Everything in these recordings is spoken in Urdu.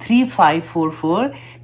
3544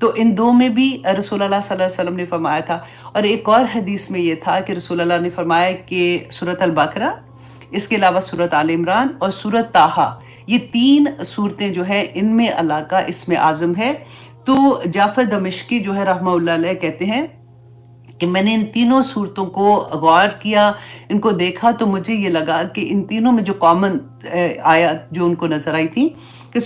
تو ان دو میں بھی رسول اللہ صلی اللہ علیہ وسلم نے فرمایا تھا. اور ایک اور حدیث میں یہ تھا کہ رسول اللہ نے فرمایا کہ سورۃ البقرہ، اس کے علاوہ سورۃ آل عمران اور سورۃ طٰہٰ، یہ 3 صورتیں جو ہیں ان میں اللہ کا اسم اعظم ہے. تو جعفر دمشقی جو ہے رحمہ اللہ علیہ کہتے ہیں کہ میں نے ان تینوں صورتوں کو غور کیا، ان کو دیکھا، تو مجھے یہ لگا کہ ان تینوں میں جو کامن آیات جو ان کو نظر آئی تھی کہ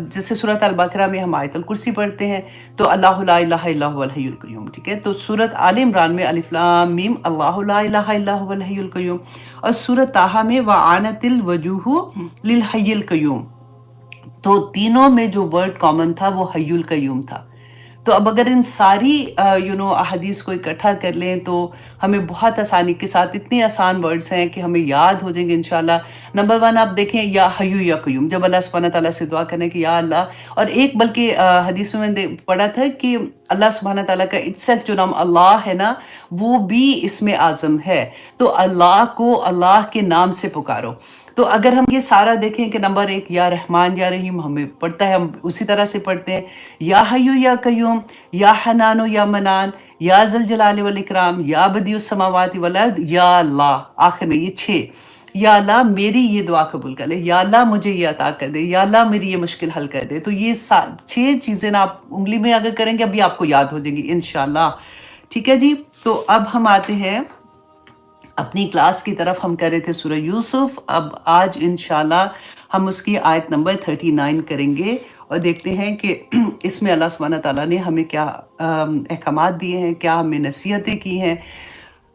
جیسے سورۃ البقرہ میں ہم آیت الکرسی پڑھتے ہیں تو اللہ لا الہ الا هو الحی القیوم، ٹھیک ہے. تو سورۃ آل عمران میں الف لام میم اللہ لا الہ الا هو الحی القیوم، اور سورۃ طٰہٰ میں وعنت الوجوہ للحی القیوم. تو تینوں میں جو ورڈ کامن تھا وہ حی القیوم تھا. تو اب اگر ان ساری احادیث کو اکٹھا کر لیں تو ہمیں بہت آسانی کے ساتھ، اتنے آسان ورڈز ہیں کہ ہمیں یاد ہو جائیں گے انشاءاللہ. نمبر 1 آپ دیکھیں یا حیو یا قیوم، جب اللہ سبحانہ تعالیٰ سے دعا کرنے کہ یا اللہ، اور ایک بلکہ حدیث میں نے پڑھا تھا کہ اللہ سبحانہ تعالیٰ کا اٹسیلف جو نام اللہ ہے نا، وہ بھی اسم اعظم ہے. تو اللہ کو اللہ کے نام سے پکارو. تو اگر ہم یہ سارا دیکھیں کہ نمبر 1 یا رحمان یا رحیم ہمیں پڑھتا ہے، ہم اسی طرح سے پڑھتے ہیں یا حیو یا قیوم، یا حنان یا منان، یا ذل جلال والاکرام، یا بدیع السماوات والارض، یا اللہ. آخر میں یہ 6، یا اللہ میری یہ دعا قبول کر لے، یا اللہ مجھے یہ عطا کر دے، یا اللہ میری یہ مشکل حل کر دے. تو یہ 6 چیزیں نا آپ انگلی میں اگر کریں گے ابھی آپ کو یاد ہو جائیں گی انشاءاللہ. ٹھیک ہے جی. تو اب ہم آتے ہیں اپنی کلاس کی طرف. ہم کر رہے تھے سورہ یوسف، اب آج انشاءاللہ ہم اس کی آیت نمبر 39 کریں گے اور دیکھتے ہیں کہ اس میں اللہ سبحانہ تعالیٰ نے ہمیں کیا احکامات دیے ہیں، کیا ہمیں نصیحتیں کی ہیں.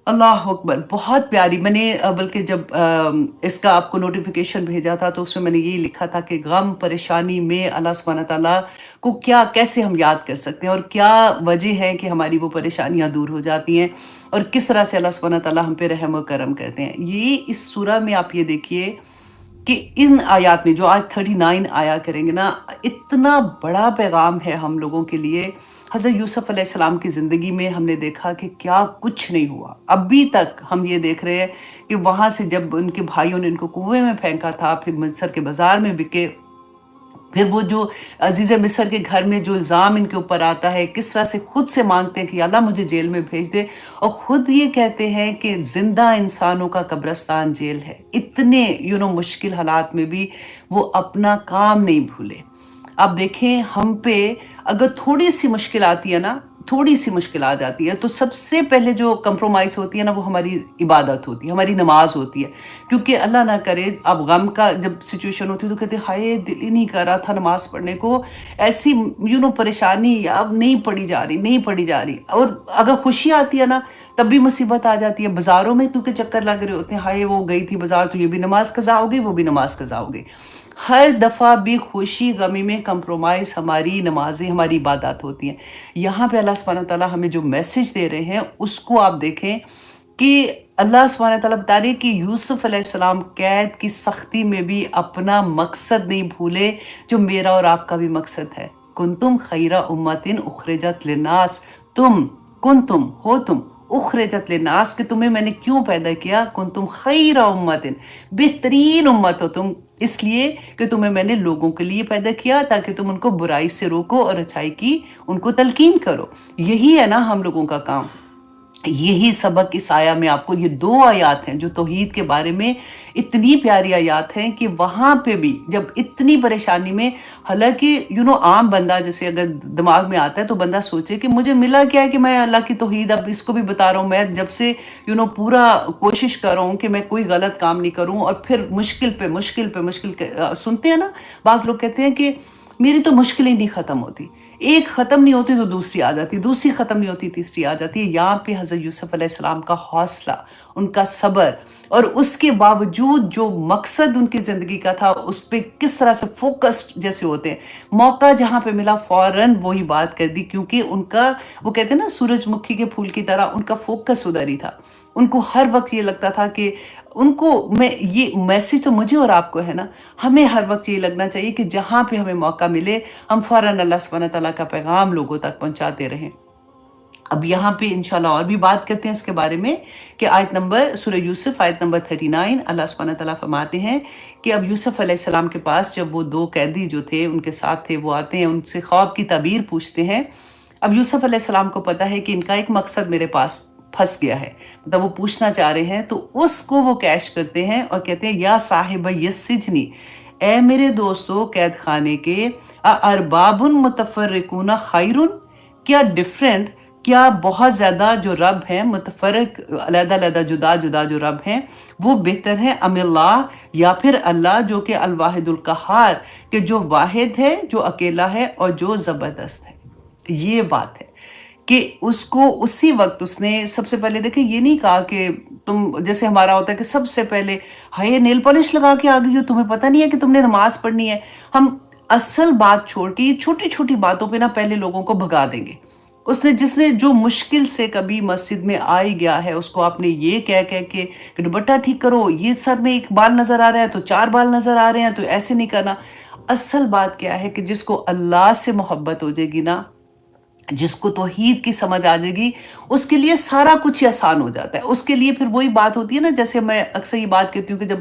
اللہ اکبر، بہت پیاری. میں نے بلکہ جب اس کا آپ کو نوٹیفیکیشن بھیجا تھا تو اس میں نے یہی لکھا تھا کہ غم پریشانی میں اللہ سبحانہ تعالیٰ کو کیسے ہم یاد کر سکتے ہیں اور کیا وجہ ہے کہ ہماری وہ پریشانیاں دور ہو جاتی ہیں، اور کس طرح سے اللہ سبحانہ تعالیٰ ہم پہ رحم و کرم کرتے ہیں. یہ اس سورہ میں آپ یہ دیکھیے کہ ان آیات میں جو آج 39 آیا کریں گے نا، اتنا بڑا پیغام ہے ہم لوگوں کے لیے. حضرت یوسف علیہ السلام کی زندگی میں ہم نے دیکھا کہ کیا کچھ نہیں ہوا. ابھی تک ہم یہ دیکھ رہے ہیں کہ وہاں سے جب ان کے بھائیوں نے ان کو کنویں میں پھینکا تھا، پھر مصر کے بازار میں بکے، پھر وہ جو عزیز مصر کے گھر میں جو الزام ان کے اوپر آتا ہے، کس طرح سے خود سے مانگتے ہیں کہ یا اللہ مجھے جیل میں بھیج دے، اور خود یہ کہتے ہیں کہ زندہ انسانوں کا قبرستان جیل ہے. اتنے مشکل حالات میں بھی وہ اپنا کام نہیں بھولے. آپ دیکھیں ہم پہ اگر تھوڑی سی مشکل آتی ہے نا، تھوڑی سی مشکل آ جاتی ہے تو سب سے پہلے جو کمپرومائز ہوتی ہے نا وہ ہماری عبادت ہوتی ہے، ہماری نماز ہوتی ہے. کیونکہ اللہ نہ کرے اب غم کا جب سچویشن ہوتی ہے تو کہتے ہیں ہائے دل ہی نہیں کر رہا تھا نماز پڑھنے کو، ایسی پریشانی اب نہیں پڑھی جا رہی، نہیں پڑھی جا رہی. اور اگر خوشی آتی ہے نا تب بھی مصیبت آ جاتی ہے. بازاروں میں کیونکہ چکر لگ رہے ہوتے ہیں، ہائے وہ گئی تھی بازار تو یہ بھی نماز قضا ہو گئی، وہ بھی نماز قضا ہو گئی. ہر دفعہ بھی خوشی غمی میں کمپرومائز ہماری نمازیں، ہماری عبادات ہوتی ہیں. یہاں پہ اللہ سبحانہ تعالیٰ ہمیں جو میسج دے رہے ہیں اس کو آپ دیکھیں کہ اللہ سبحانہ تعالیٰ بتا رہے کہ یوسف علیہ السلام قید کی سختی میں بھی اپنا مقصد نہیں بھولے جو میرا اور آپ کا بھی مقصد ہے. کنتم خیر امت اخرجت للناس، تم اخرجت للناس، کہ تمہیں میں نے کیوں پیدا کیا، کنتم خیر امت، بہترین امت ہو تم، اس لیے کہ تمہیں میں نے لوگوں کے لیے پیدا کیا تاکہ تم ان کو برائی سے روکو اور اچھائی کی ان کو تلقین کرو. یہی ہے نا ہم لوگوں کا کام. یہی سبق اس آیا میں آپ کو، یہ 2 آیات ہیں جو توحید کے بارے میں اتنی پیاری آیات ہیں کہ وہاں پہ بھی جب اتنی پریشانی میں، حالانکہ عام بندہ جیسے اگر دماغ میں آتا ہے تو بندہ سوچے کہ مجھے ملا کیا ہے کہ میں اللہ کی توحید اب اس کو بھی بتا رہا ہوں، میں جب سے پورا کوشش کر رہا ہوں کہ میں کوئی غلط کام نہیں کروں، اور پھر مشکل پہ مشکل پہ مشکل سنتے ہیں نا. بعض لوگ کہتے ہیں کہ میری تو مشکل ہی نہیں ختم ہوتی، ایک ختم نہیں ہوتی تو دوسری آ جاتی، دوسری ختم نہیں ہوتی تیسری آ جاتی ہے. یہاں پہ حضرت یوسف علیہ السلام کا حوصلہ، ان کا صبر، اور اس کے باوجود جو مقصد ان کی زندگی کا تھا اس پہ کس طرح سے فوکسڈ جیسے ہوتے ہیں. موقع جہاں پہ ملا فوراً وہی بات کر دی، کیونکہ ان کا وہ کہتے ہیں نا سورج مکھی کے پھول کی طرح ان کا فوکس ادھر ہی تھا. ان کو ہر وقت یہ لگتا تھا کہ ان کو یہ میسج تو مجھے اور آپ کو ہے نا، ہمیں ہر وقت یہ لگنا چاہیے کہ جہاں پہ ہمیں موقع ملے ہم فوراً اللہ سبحانہ تعالیٰ کا پیغام لوگوں تک پہنچاتے رہیں. اب یہاں پہ انشاءاللہ اور بھی بات کرتے ہیں اس کے بارے میں کہ آیت نمبر سورہ یوسف آیت نمبر 39 اللہ سبحانہ تعالیٰ فرماتے ہیں کہ اب یوسف علیہ السلام کے پاس جب وہ دو قیدی جو تھے ان کے ساتھ تھے وہ آتے ہیں، ان سے خواب کی تعبیر پوچھتے ہیں۔ اب یوسف علیہ السلام کو پتا ہے کہ ان کا ایک مقصد میرے پاس پھنس گیا ہے، مطلب وہ پوچھنا چاہ رہے ہیں، تو اس کو وہ کیش کرتے ہیں اور کہتے ہیں یا صاحب السجنی، اے میرے دوستو قید خانے کے، ارباب متفرقون خیرن، کیا ڈیفرنٹ، کیا بہت زیادہ جو رب ہیں متفرق علیحدہ علیحدہ جدا جدا جو رب ہیں وہ بہتر ہیں، ام اللہ، یا پھر اللہ جو کہ الواحد القہار، کہ جو واحد ہے، جو اکیلا ہے اور جو زبردست ہے۔ یہ بات ہے کہ اس کو اسی وقت اس نے سب سے پہلے دیکھیں یہ نہیں کہا کہ تم جیسے ہمارا ہوتا ہے کہ سب سے پہلے ہائے نیل پالش لگا کے آ گئی ہو، تمہیں پتہ نہیں ہے کہ تم نے نماز پڑھنی ہے۔ ہم اصل بات چھوڑ کے یہ چھوٹی چھوٹی باتوں پہ نا پہلے لوگوں کو بھگا دیں گے۔ جس نے جو مشکل سے کبھی مسجد میں آئی گیا ہے اس کو آپ نے یہ کہہ کے کہ دوپٹہ ٹھیک کرو، یہ سر میں ایک بال نظر آ رہا ہے تو 4 بال نظر آ رہے ہیں تو ایسے نہیں کرنا۔ اصل بات کیا ہے کہ جس کو اللہ سے محبت ہو جائے گی نا، جس کو توحید کی سمجھ آ جائے گی، اس کے لیے سارا کچھ ہی آسان ہو جاتا ہے۔ اس کے لیے پھر وہی بات ہوتی ہے نا، جیسے میں اکثر یہ بات کہتی ہوں کہ جب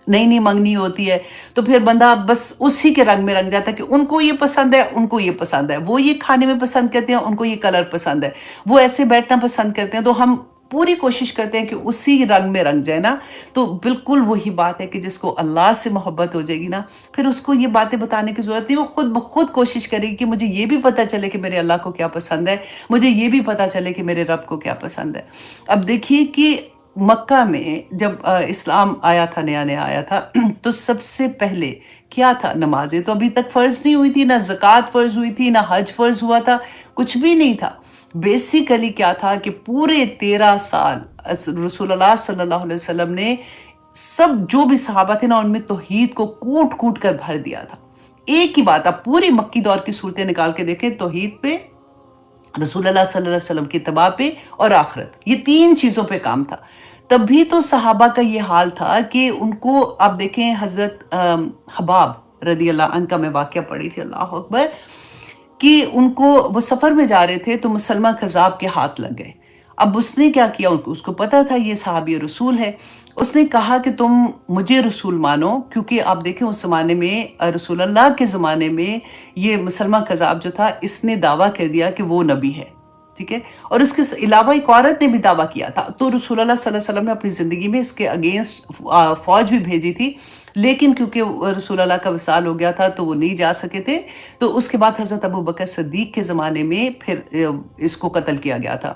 نئی نئی منگنی ہوتی ہے تو پھر بندہ بس اسی کے رنگ میں رنگ جاتا ہے کہ ان کو یہ پسند ہے، ان کو یہ پسند ہے، وہ یہ کھانے میں پسند کرتے ہیں، ان کو یہ کلر پسند ہے، وہ ایسے بیٹھنا پسند کرتے ہیں، تو ہم پوری کوشش کرتے ہیں کہ اسی رنگ میں رنگ جائے نا۔ تو بالکل وہی بات ہے کہ جس کو اللہ سے محبت ہو جائے گی نا، پھر اس کو یہ باتیں بتانے کی ضرورت نہیں، وہ خود بخود کوشش کرے گی کہ مجھے یہ بھی پتہ چلے کہ میرے اللہ کو کیا پسند ہے، مجھے یہ بھی پتہ چلے کہ میرے رب کو کیا پسند ہے۔ اب دیکھیے کہ مکہ میں جب اسلام آیا تھا، نیا نیا آیا تھا تو سب سے پہلے کیا تھا؟ نمازیں تو ابھی تک فرض نہیں ہوئی تھی، نہ زکوٰۃ فرض ہوئی تھی، نہ حج فرض ہوا تھا، کچھ بھی نہیں تھا۔ بیسیکلی کیا تھا کہ پورے 13 سال رسول اللہ صلی اللہ علیہ وسلم نے سب جو بھی صحابہ تھے نا ان میں توحید کو کوٹ کوٹ کر بھر دیا تھا۔ ایک ہی بات، آپ پوری مکی دور کی صورتیں نکال کے دیکھیں، توحید پہ، رسول اللہ صلی اللہ علیہ وسلم کی اتباع پہ اور آخرت، یہ 3 چیزوں پہ کام تھا۔ تب بھی تو صحابہ کا یہ حال تھا کہ ان کو آپ دیکھیں حضرت حباب رضی اللہ عنہ کا میں واقعہ پڑھی تھی، اللہ اکبر، کہ ان کو وہ سفر میں جا رہے تھے تو مسلمہ کذاب کے ہاتھ لگ گئے۔ اب اس نے کیا کیا، اس کو پتا تھا یہ صحابی رسول ہے، اس نے کہا کہ تم مجھے رسول مانو، کیونکہ آپ دیکھیں اس زمانے میں رسول اللہ کے زمانے میں یہ مسلمہ کذاب جو تھا اس نے دعویٰ کر دیا کہ وہ نبی ہے، ٹھیک ہے، اور اس کے علاوہ ایک عورت نے بھی دعویٰ کیا تھا، تو رسول اللہ صلی اللہ علیہ وسلم نے اپنی زندگی میں اس کے اگینسٹ فوج بھی بھیجی تھی، لیکن کیونکہ رسول اللہ کا وصال ہو گیا تھا تو وہ نہیں جا سکے تھے، تو اس کے بعد حضرت ابو بکر صدیق کے زمانے میں پھر اس کو قتل کیا گیا تھا۔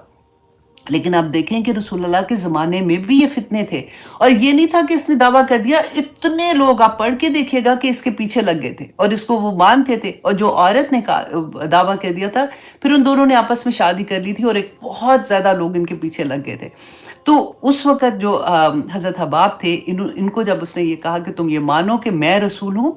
لیکن آپ دیکھیں کہ رسول اللہ کے زمانے میں بھی یہ فتنے تھے، اور یہ نہیں تھا کہ اس نے دعویٰ کر دیا، اتنے لوگ آپ پڑھ کے دیکھیے گا کہ اس کے پیچھے لگ گئے تھے اور اس کو وہ مانتے تھے، اور جو عورت نے دعویٰ کر دیا تھا پھر ان دونوں نے آپس میں شادی کر لی تھی اور ایک بہت زیادہ لوگ ان کے پیچھے لگ گئے تھے۔ تو اس وقت جو حضرت حباب تھے، ان کو جب اس نے یہ کہا کہ تم یہ مانو کہ میں رسول ہوں،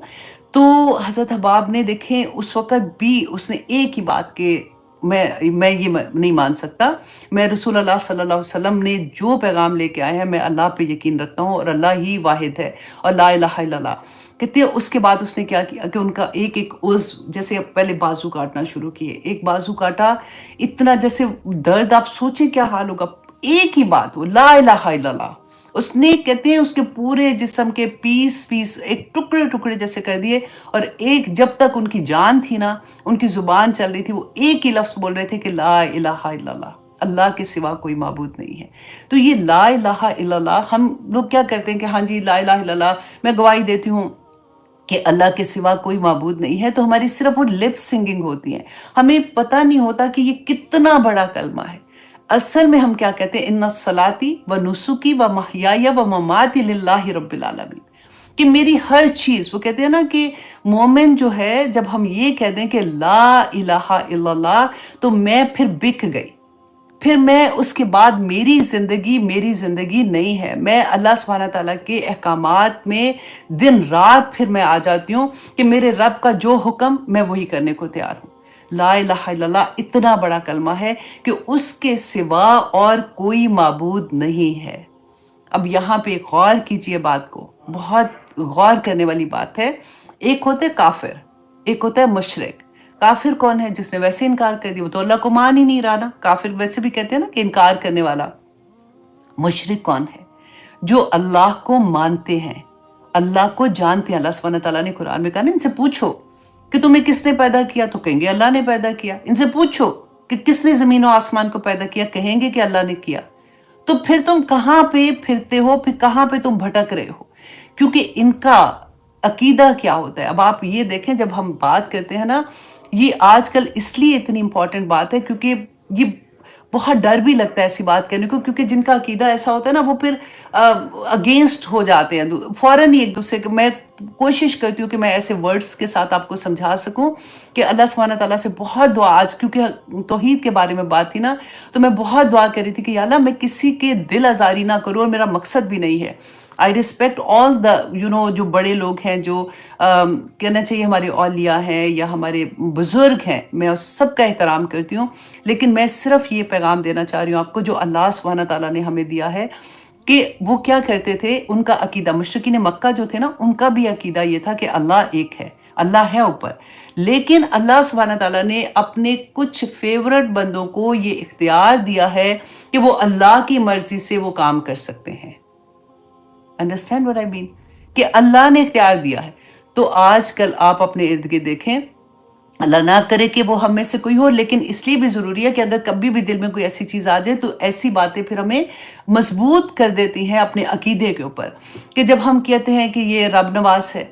تو حضرت حباب نے دیکھیں اس وقت بھی اس نے ایک ہی بات کہ میں یہ نہیں مان سکتا، میں رسول اللہ صلی اللہ علیہ وسلم نے جو پیغام لے کے آئے ہیں میں اللہ پہ یقین رکھتا ہوں اور اللہ ہی واحد ہے اور لا الہ الا اللہ کہتے ہیں۔ اس کے بعد اس نے کیا کیا کہ ان کا ایک ایک عضو، جیسے پہلے بازو کاٹنا شروع کیے، ایک بازو کاٹا، اتنا جیسے درد، آپ سوچیں کیا حال ہوگا، ایک ہی بات وہ لا الہ الا اللہ، اس نے کہتے ہیں اس کے پورے جسم کے پیس پیس ایک ٹکڑے ٹکڑے جیسے کر دیے، اور ایک جب تک ان کی جان تھی نا، ان کی زبان چل رہی تھی، وہ ایک ہی لفظ بول رہے تھے کہ لا الہ الا اللہ، اللہ کے سوا کوئی معبود نہیں ہے۔ تو یہ لا الہ الا اللہ، ہم لوگ کیا کرتے ہیں کہ ہاں جی لا الہ الا اللہ، میں گواہی دیتی ہوں کہ اللہ کے سوا کوئی معبود نہیں ہے، تو ہماری صرف وہ لپ سنگنگ ہوتی ہیں، ہمیں پتہ نہیں ہوتا کہ یہ کتنا بڑا کلمہ ہے۔ اصل میں ہم کیا کہتے ہیں، ان صلاتی و نسکی و محیای و مماتی للہ رب العالمین، کہ میری ہر چیز، وہ کہتے ہیں نا کہ مومن جو ہے جب ہم یہ کہہ دیں کہ لا الہ الا اللہ تو میں پھر بک گئی، پھر میں اس کے بعد میری زندگی نہیں ہے، میں اللہ سبحانہ تعالیٰ کے احکامات میں دن رات پھر میں آ جاتی ہوں کہ میرے رب کا جو حکم میں وہی کرنے کو تیار ہوں۔ لا الہ الا اللہ اتنا بڑا کلمہ ہے کہ اس کے سوا اور کوئی معبود نہیں ہے۔ اب یہاں پہ غور کیجئے بات کو، بہت غور کرنے والی بات ہے۔ ایک ہوتے کافر، ایک ہوتا ہے مشرک۔ کافر کون ہے؟ جس نے ویسے انکار کر دیا، وہ تو اللہ کو مان ہی نہیں رہا نا. کافر ویسے بھی کہتے ہیں نا کہ انکار کرنے والا. مشرک کون ہے؟ جو اللہ کو مانتے ہیں، اللہ کو جانتے ہیں. اللہ سبحانہ تعالیٰ نے قرآن میں کہا نا ان سے پوچھو کہ تمہیں کس نے پیدا کیا، تو کہیں گے اللہ نے پیدا کیا. ان سے پوچھو کہ کس نے زمین و آسمان کو پیدا کیا، کہیں گے کہ اللہ نے کیا. تو پھر تم کہاں پہ پھرتے ہو، پھر کہاں پہ تم بھٹک رہے ہو؟ کیونکہ ان کا عقیدہ کیا ہوتا ہے. اب آپ یہ دیکھیں، جب ہم بات کرتے ہیں نا، یہ آج کل اس لیے اتنی امپورٹنٹ بات ہے کیونکہ یہ بہت ڈر بھی لگتا ہے ایسی بات کرنے کو، کیونکہ جن کا عقیدہ ایسا ہوتا ہے نا وہ پھر اگینسٹ ہو جاتے ہیں فوراً ہی ایک دوسرے کو. میں کوشش کرتی ہوں کہ میں ایسے ورڈز کے ساتھ آپ کو سمجھا سکوں کہ اللہ سبحانہ تعالیٰ سے بہت دعا، آج کیونکہ توحید کے بارے میں بات تھی نا، تو میں بہت دعا کر رہی تھی کہ یا اللہ میں کسی کے دل آزاری نہ کروں، اور میرا مقصد بھی نہیں ہے. آئی ریسپیکٹ آل دا جو بڑے لوگ ہیں، جو کہنا چاہیے ہمارے اولیاء ہیں یا ہمارے بزرگ ہیں، میں اس سب کا احترام کرتی ہوں. لیکن میں صرف یہ پیغام دینا چاہ رہی ہوں آپ کو جو اللہ سبحانہ تعالیٰ نے ہمیں دیا ہے، کہ وہ کیا کرتے تھے. ان کا عقیدہ، مشرکین مکہ جو تھے نا، ان کا بھی عقیدہ یہ تھا کہ اللہ ایک ہے، اللہ ہے اوپر. لیکن اللہ سبحانہ تعالیٰ نے اپنے کچھ فیورٹ بندوں کو یہ اختیار دیا ہے کہ وہ اللہ کی مرضی سے وہ کام کر سکتے ہیں. Understand what I mean؟ کہ اللہ نے اختیار دیا ہے. تو آج کل آپ اپنے ارد گرد دیکھیں، اللہ نہ کرے کہ وہ ہم میں سے کوئی ہو، لیکن اس لیے بھی ضروری ہے کہ اگر کبھی بھی دل میں کوئی ایسی چیز آ جائے تو ایسی باتیں پھر ہمیں مضبوط کر دیتی ہیں اپنے عقیدے کے اوپر. کہ جب ہم کہتے ہیں کہ یہ رب نواز ہے،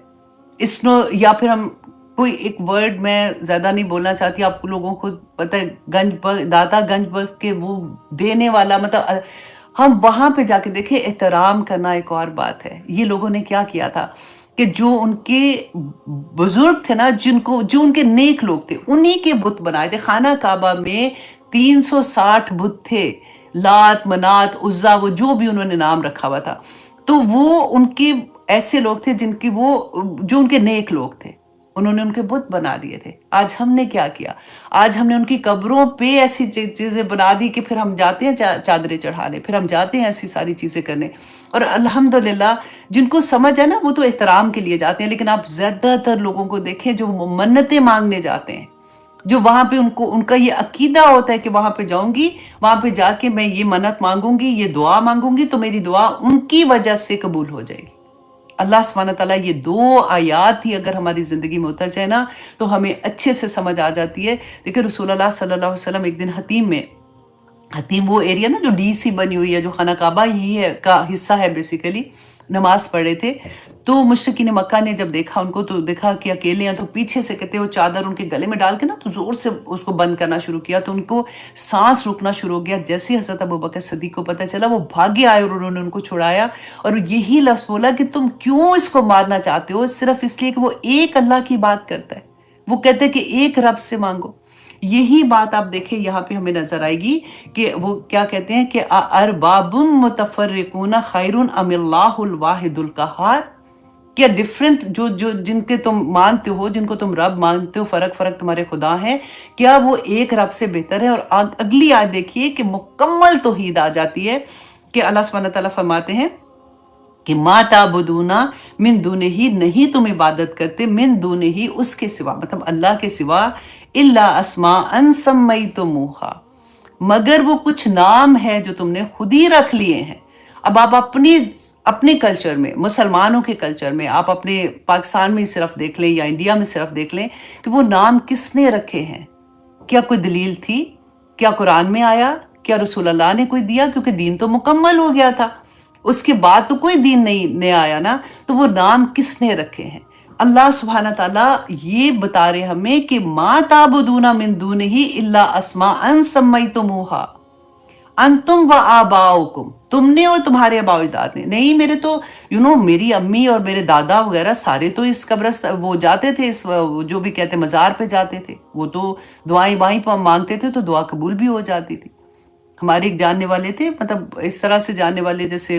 یا پھر ہم کوئی ایک ورڈ میں زیادہ نہیں بولنا چاہتی، آپ لوگوں کو پتہ ہے داتا گنج بخش کے وہ دینے والا، مطلب ہم وہاں پہ جا کے دیکھیں. احترام کرنا ایک اور بات ہے. یہ لوگوں نے کیا کیا تھا کہ جو ان کے بزرگ تھے نا، جو ان کے نیک لوگ تھے، انہی کے بت بنائے تھے. خانہ کعبہ میں 360 بت تھے، لات منات عزا، وہ جو بھی انہوں نے نام رکھا ہوا تھا. تو وہ ان کے ایسے لوگ تھے جو ان کے نیک لوگ تھے، انہوں نے ان کے بت بنا دیے تھے. آج ہم نے کیا کیا؟ آج ہم نے ان کی قبروں پہ ایسی چیزیں بنا دی کہ پھر ہم جاتے ہیں چادریں چڑھانے، پھر ہم جاتے ہیں ایسی ساری چیزیں کرنے. اور الحمدللہ جن کو سمجھ ہے نا وہ تو احترام کے لیے جاتے ہیں. لیکن آپ زیادہ تر لوگوں کو دیکھیں جو منتیں مانگنے جاتے ہیں، جو وہاں پہ ان کا یہ عقیدہ ہوتا ہے کہ وہاں پہ جاؤں گی، وہاں پہ جا کے میں یہ منت مانگوں گی، یہ دعا مانگوں گی، تو میری دعا ان کی وجہ سے قبول ہو جائے گی. اللہ سبحانہ تعالیٰ یہ 2 آیات ہی اگر ہماری زندگی میں اتر جائے نا تو ہمیں اچھے سے سمجھ آ جاتی ہے. دیکھیں رسول اللہ صلی اللہ علیہ وسلم ایک دن حتیم وہ ایریا نا جو ڈی سی بنی ہوئی ہے، جو خانہ کعبہ ہی ہے کا حصہ ہے بیسیکلی، نماز پڑھ رہے تھے. تو مشرکین مکہ نے جب دیکھا ان کو، تو دیکھا کہ اکیلے ہیں، تو پیچھے سے کہتے وہ چادر ان کے گلے میں ڈال کے نا تو زور سے اس کو بند کرنا شروع کیا. تو ان کو سانس رکنا شروع ہو گیا. جیسے حضرت ابوبکر صدیق کو پتہ چلا، وہ بھاگے آئے اور انہوں نے ان کو چھڑایا، اور یہی لفظ بولا کہ تم کیوں اس کو مارنا چاہتے ہو؟ صرف اس لیے کہ وہ ایک اللہ کی بات کرتا ہے. وہ کہتے ہیں کہ ایک رب سے مانگو. یہی بات آپ دیکھیں یہاں پہ ہمیں نظر آئے گی کہ وہ کیا کہتے ہیں کہ ارباب متفرقون خیر ام اللہ الواحد القہار. کیا ڈیفرنٹ جن کے تم مانتے ہو، جن کو تم رب مانتے ہو، فرق تمہارے خدا ہیں، کیا وہ ایک رب سے بہتر ہے؟ اور اگلی آیت دیکھیے کہ مکمل توحید آ جاتی ہے کہ اللہ سبحانہ تعالیٰ فرماتے ہیں کہ ما تعبدون من دونہ، نہیں تم عبادت کرتے، من دونہ اس کے سوا، مطلب اللہ کے سوا، الا اسماء سمیتموہا، مگر وہ کچھ نام ہے جو تم نے خود ہی رکھ لیے ہیں. اب آپ اپنے کلچر میں، مسلمانوں کے کلچر میں، آپ اپنے پاکستان میں صرف دیکھ لیں یا انڈیا میں صرف دیکھ لیں کہ وہ نام کس نے رکھے ہیں. کیا کوئی دلیل تھی؟ کیا قرآن میں آیا؟ کیا رسول اللہ نے کوئی دیا؟ کیونکہ دین تو مکمل ہو گیا تھا، اس کے بعد تو کوئی دین نہیں آیا نا. تو وہ نام کس نے رکھے ہیں؟ اللہ سبحانہ تعالیٰ یہ بتا رہے ہمیں کہ ما تعبدون من دونہ الا اسماء سمیتموہا انتم و آباؤکم، تم نے اور تمہارے آباء و اجداد نے. نہیں، میرے تو میری امی اور میرے دادا وغیرہ سارے تو اس قبرستان وہ جاتے تھے، اس جو بھی کہتے مزار پہ جاتے تھے، وہ تو دعائیں وہیں پہ مانگتے تھے تو دعا قبول بھی ہو جاتی تھی. ہمارے ایک جاننے والے تھے، مطلب اس طرح سے جاننے والے جیسے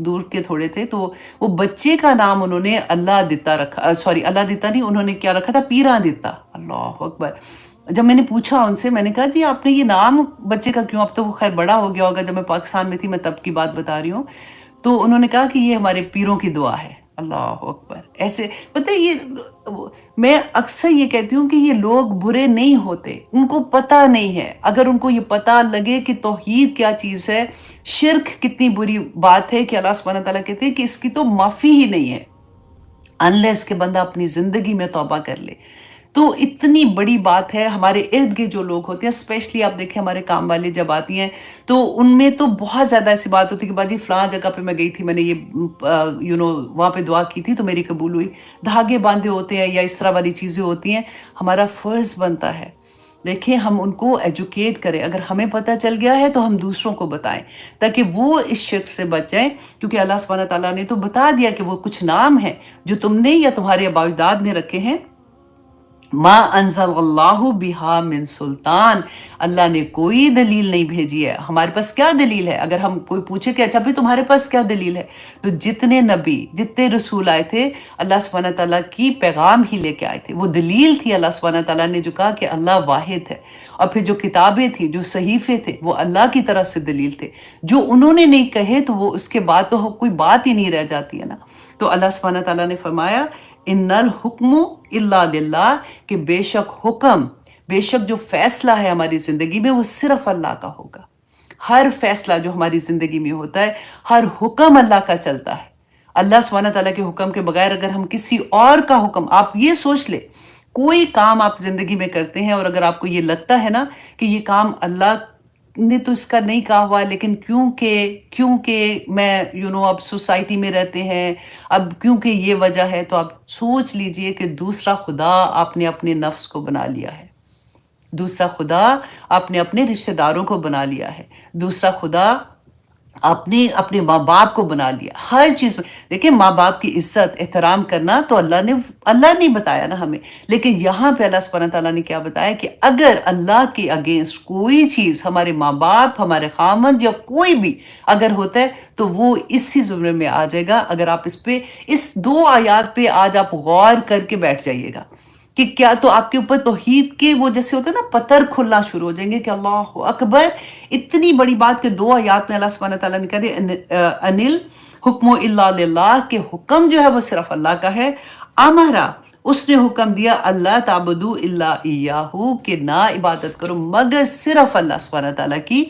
دور کے تھوڑے تھے، تو وہ بچے کا نام انہوں نے اللہ دتا رکھا، اللہ دتا نہیں، انہوں نے کیا رکھا تھا؟ پیراں دتا. اللہ اکبر. جب میں نے پوچھا ان سے، میں نے کہا جی آپ نے یہ نام بچے کا کیوں؟ اب تو وہ خیر بڑا ہو گیا ہوگا، جب میں پاکستان میں تھی میں تب کی بات بتا رہی ہوں. تو انہوں نے کہا کہ یہ ہمارے پیروں کی دعا ہے. اللہ اکبر! ایسے پتہ ہے میں اکثر یہ کہتی ہوں کہ یہ لوگ برے نہیں ہوتے، ان کو پتہ نہیں ہے۔ اگر ان کو یہ پتہ لگے کہ توحید کیا چیز ہے، شرک کتنی بری بات ہے، کہ اللہ سبحانہ تعالیٰ کہتے ہیں کہ اس کی تو معافی ہی نہیں ہے انلیس کہ بندہ اپنی زندگی میں توبہ کر لے۔ تو اتنی بڑی بات ہے، ہمارے ارد گرد جو لوگ ہوتے ہیں، اسپیشلی آپ دیکھیں ہمارے کام والے جب آتی ہیں تو ان میں تو بہت زیادہ ایسی بات ہوتی ہے کہ باجی فلاں جگہ پہ میں گئی تھی، میں نے یہ وہاں پہ دعا کی تھی تو میری قبول ہوئی۔ دھاگے باندھے ہوتے ہیں یا اس طرح والی چیزیں ہوتی ہیں، ہمارا فرض بنتا ہے دیکھیں ہم ان کو ایجوکیٹ کریں، اگر ہمیں پتہ چل گیا ہے تو ہم دوسروں کو بتائیں تاکہ وہ اس شرک سے بچ جائیں، کیونکہ اللہ سبحانہ تعالیٰ نے تو بتا دیا کہ وہ کچھ نام ہیں جو تم نے یا تمہارے آباء و اجداد نے رکھے ہیں، ما انزل اللہ بہا من سلطان، اللہ نے کوئی دلیل نہیں بھیجی ہے۔ ہمارے پاس کیا دلیل ہے؟ اگر ہم کوئی پوچھے کہ اچھا بھی تمہارے پاس کیا دلیل ہے، تو جتنے نبی جتنے رسول آئے تھے اللہ سبحانہ تعالیٰ کی پیغام ہی لے کے آئے تھے، وہ دلیل تھی اللہ سبحانہ تعالیٰ نے جو کہا کہ اللہ واحد ہے، اور پھر جو کتابیں تھیں جو صحیفے تھے وہ اللہ کی طرف سے دلیل تھے، جو انہوں نے نہیں کہے تو وہ اس کے بعد تو کوئی بات ہی نہیں رہ جاتی ہے نا۔ تو اللہ سبحانہ تعالیٰ نے فرمایا ان الحکم الا للہ، کہ بے شک حکم، بے شک جو فیصلہ ہے ہماری زندگی میں وہ صرف اللہ کا ہوگا۔ ہر فیصلہ جو ہماری زندگی میں ہوتا ہے، ہر حکم اللہ کا چلتا ہے۔ اللہ سبحانہ تعالیٰ کے حکم کے بغیر اگر ہم کسی اور کا حکم، آپ یہ سوچ لیں کوئی کام آپ زندگی میں کرتے ہیں اور اگر آپ کو یہ لگتا ہے نا کہ یہ کام اللہ نے تو اس کا نہیں کہا ہوا ہے، لیکن کیونکہ میں اب سوسائٹی میں رہتے ہیں، اب کیونکہ یہ وجہ ہے، تو آپ سوچ لیجئے کہ دوسرا خدا آپ نے اپنے نفس کو بنا لیا ہے، دوسرا خدا آپ نے اپنے رشتہ داروں کو بنا لیا ہے، دوسرا خدا آپ نے اپنے ماں باپ کو بنا لیا۔ ہر چیز میں دیکھیں ماں باپ کی عزت احترام کرنا تو اللہ نے بتایا نا ہمیں، لیکن یہاں پہ اللہ سبحانہ تعالیٰ نے کیا بتایا کہ اگر اللہ کے اگینسٹ کوئی چیز ہمارے ماں باپ، ہمارے خامند یا کوئی بھی اگر ہوتا ہے تو وہ اسی زمرے میں آ جائے گا۔ اگر آپ اس دو آیات پہ آج آپ غور کر کے بیٹھ جائیے گا کہ کیا تو آپ کے اوپر توحید کے وہ جیسے ہوتے ہیں نا پتھر کھلنا شروع ہو جائیں گے کہ اللہ اکبر، اتنی بڑی بات کہ دو آیات میں اللہ سبحانہ تعالیٰ نے کہا دیا انل حکم الا للہ، کہ حکم جو ہے وہ صرف اللہ کا ہے۔ امرا، اس نے حکم دیا اللہ تعبدو الا ایاہو، کہ نہ عبادت کرو مگر صرف اللہ سبحانہ تعالیٰ کی۔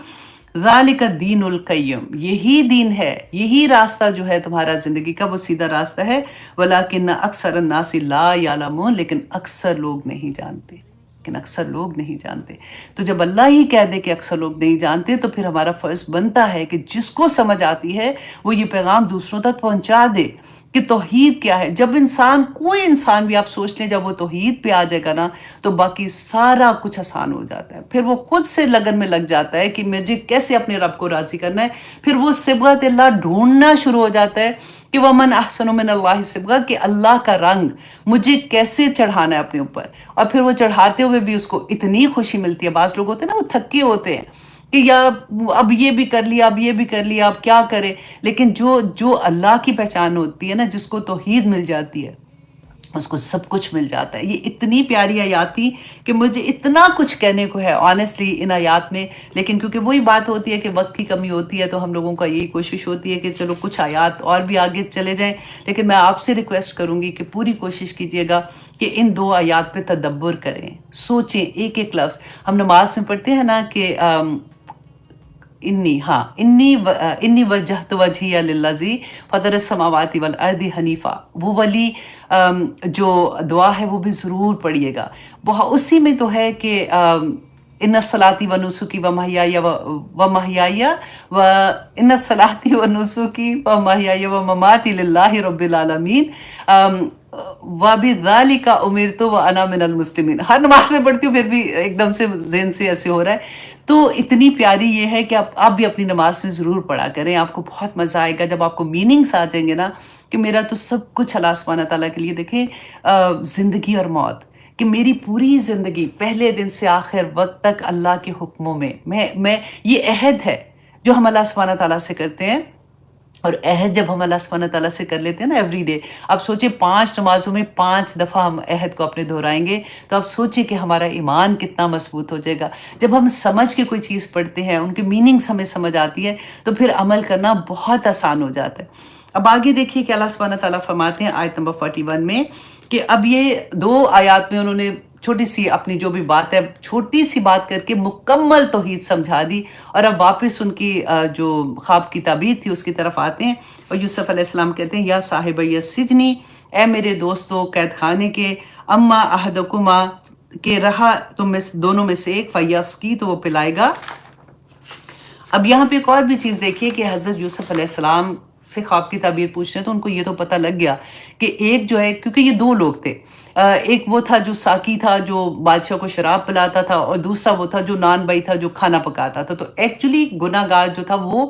ذالک الدین القیم، یہی دین ہے، یہی راستہ جو ہے تمہارا زندگی کا وہ سیدھا راستہ ہے، ولیکن اکثر الناس لا یعلمون، لیکن اکثر لوگ نہیں جانتے، لیکن اکثر لوگ نہیں جانتے۔ تو جب اللہ ہی کہہ دے کہ اکثر لوگ نہیں جانتے تو پھر ہمارا فرض بنتا ہے کہ جس کو سمجھ آتی ہے وہ یہ پیغام دوسروں تک پہنچا دے کہ توحید کیا ہے۔ جب کوئی انسان بھی آپ سوچ لیں جب وہ توحید پہ آ جائے گا نا تو باقی سارا کچھ آسان ہو جاتا ہے، پھر وہ خود سے لگن میں لگ جاتا ہے کہ مجھے کیسے اپنے رب کو راضی کرنا ہے، پھر وہ صبغت اللہ ڈھونڈنا شروع ہو جاتا ہے کہ وَمَنْ أَحْسَنُ مِنَ اللَّهِ صِبْغَةً، کہ اللہ کا رنگ مجھے کیسے چڑھانا ہے اپنے اوپر، اور پھر وہ چڑھاتے ہوئے بھی اس کو اتنی خوشی ملتی ہے۔ بعض لوگ ہوتے ہیں نا وہ تھکے ہوتے ہیں کہ یا اب یہ بھی کر لیا، اب یہ بھی کر لیا، اب کیا کرے، لیکن جو اللہ کی پہچان ہوتی ہے نا، جس کو توحید مل جاتی ہے اس کو سب کچھ مل جاتا ہے۔ یہ اتنی پیاری آیات تھی کہ مجھے اتنا کچھ کہنے کو ہے آنیسٹلی ان آیات میں، لیکن کیونکہ وہی بات ہوتی ہے کہ وقت کی کمی ہوتی ہے تو ہم لوگوں کا یہی کوشش ہوتی ہے کہ چلو کچھ آیات اور بھی آگے چلے جائیں، لیکن میں آپ سے ریکویسٹ کروں گی کہ پوری کوشش کیجیے گا کہ ان دو آیات پہ تدبر کریں، سوچیں ایک ایک لفظ۔ ہم نماز میں پڑھتے ہیں نا کہ انی وجہت وجہی للذی فطر السماوات والارض حنیفا، وہ والی جو دعا ہے وہ بھی ضرور پڑھیے گا۔ اسی میں تو ہے کہ ان الصلاۃ و نسکی و محیای و ان الصلاۃ و نسکی و محیای و مماتی للہ رب العالمین وَبِذَلِكَ أُمِرْتُ وَأَنَا مِنَ الْمُسْلِمِينَ۔ ہر نماز میں پڑھتی ہوں پھر بھی ایک دم سے ذہن سے ایسے ہو رہا ہے۔ تو اتنی پیاری یہ ہے کہ آپ بھی اپنی نماز میں ضرور پڑھا کریں، آپ کو بہت مزہ آئے گا جب آپ کو میننگس آ جائیں گے نا کہ میرا تو سب کچھ اللہ سبحانہ تعالیٰ کے لیے۔ دیکھیں زندگی اور موت، کہ میری پوری زندگی پہلے دن سے آخر وقت تک اللہ کے حکموں میں یہ عہد ہے جو ہم اللہ سبحانہ تعالیٰ سے کرتے ہیں، اور عہد جب ہم اللہ سبحانہ تعالیٰ سے کر لیتے ہیں نا ایوری ڈے، آپ سوچیں 5 نمازوں میں 5 دفعہ ہم عہد کو اپنے دہرائیں گے تو آپ سوچیں کہ ہمارا ایمان کتنا مضبوط ہو جائے گا۔ جب ہم سمجھ کے کوئی چیز پڑھتے ہیں، ان کے میننگز ہمیں سمجھ آتی ہے تو پھر عمل کرنا بہت آسان ہو جاتا ہے۔ اب آگے دیکھیے کہ اللہ سبحانہ تعالیٰ فرماتے ہیں آیت نمبر 41 میں کہ اب یہ 2 آیات میں انہوں نے چھوٹی سی اپنی جو بھی بات ہے چھوٹی سی بات کر کے مکمل توحید سمجھا دی، اور اب واپس ان کی جو خواب کی تعبیر تھی اس کی طرف آتے ہیں، اور یوسف علیہ السلام کہتے ہیں یا صاحب السجنی، اے میرے دوستو قید خانے کے، اما احدکما، کہ رہا تم میں دونوں میں سے ایک، فیسقی، تو وہ پلائے گا۔ اب یہاں پہ ایک اور بھی چیز دیکھیے کہ حضرت یوسف علیہ السلام سے خواب کی تعبیر پوچھ رہے ہیں تو ان کو یہ تو پتہ لگ گیا کہ ایک جو ہے، کیونکہ یہ 2 لوگ تھے، ایک وہ تھا جو ساقی تھا جو بادشاہ کو شراب پلاتا تھا، اور دوسرا وہ تھا جو نان بھائی تھا جو کھانا پکاتا تھا۔ تو ایکچولی گناہ گار جو تھا وہ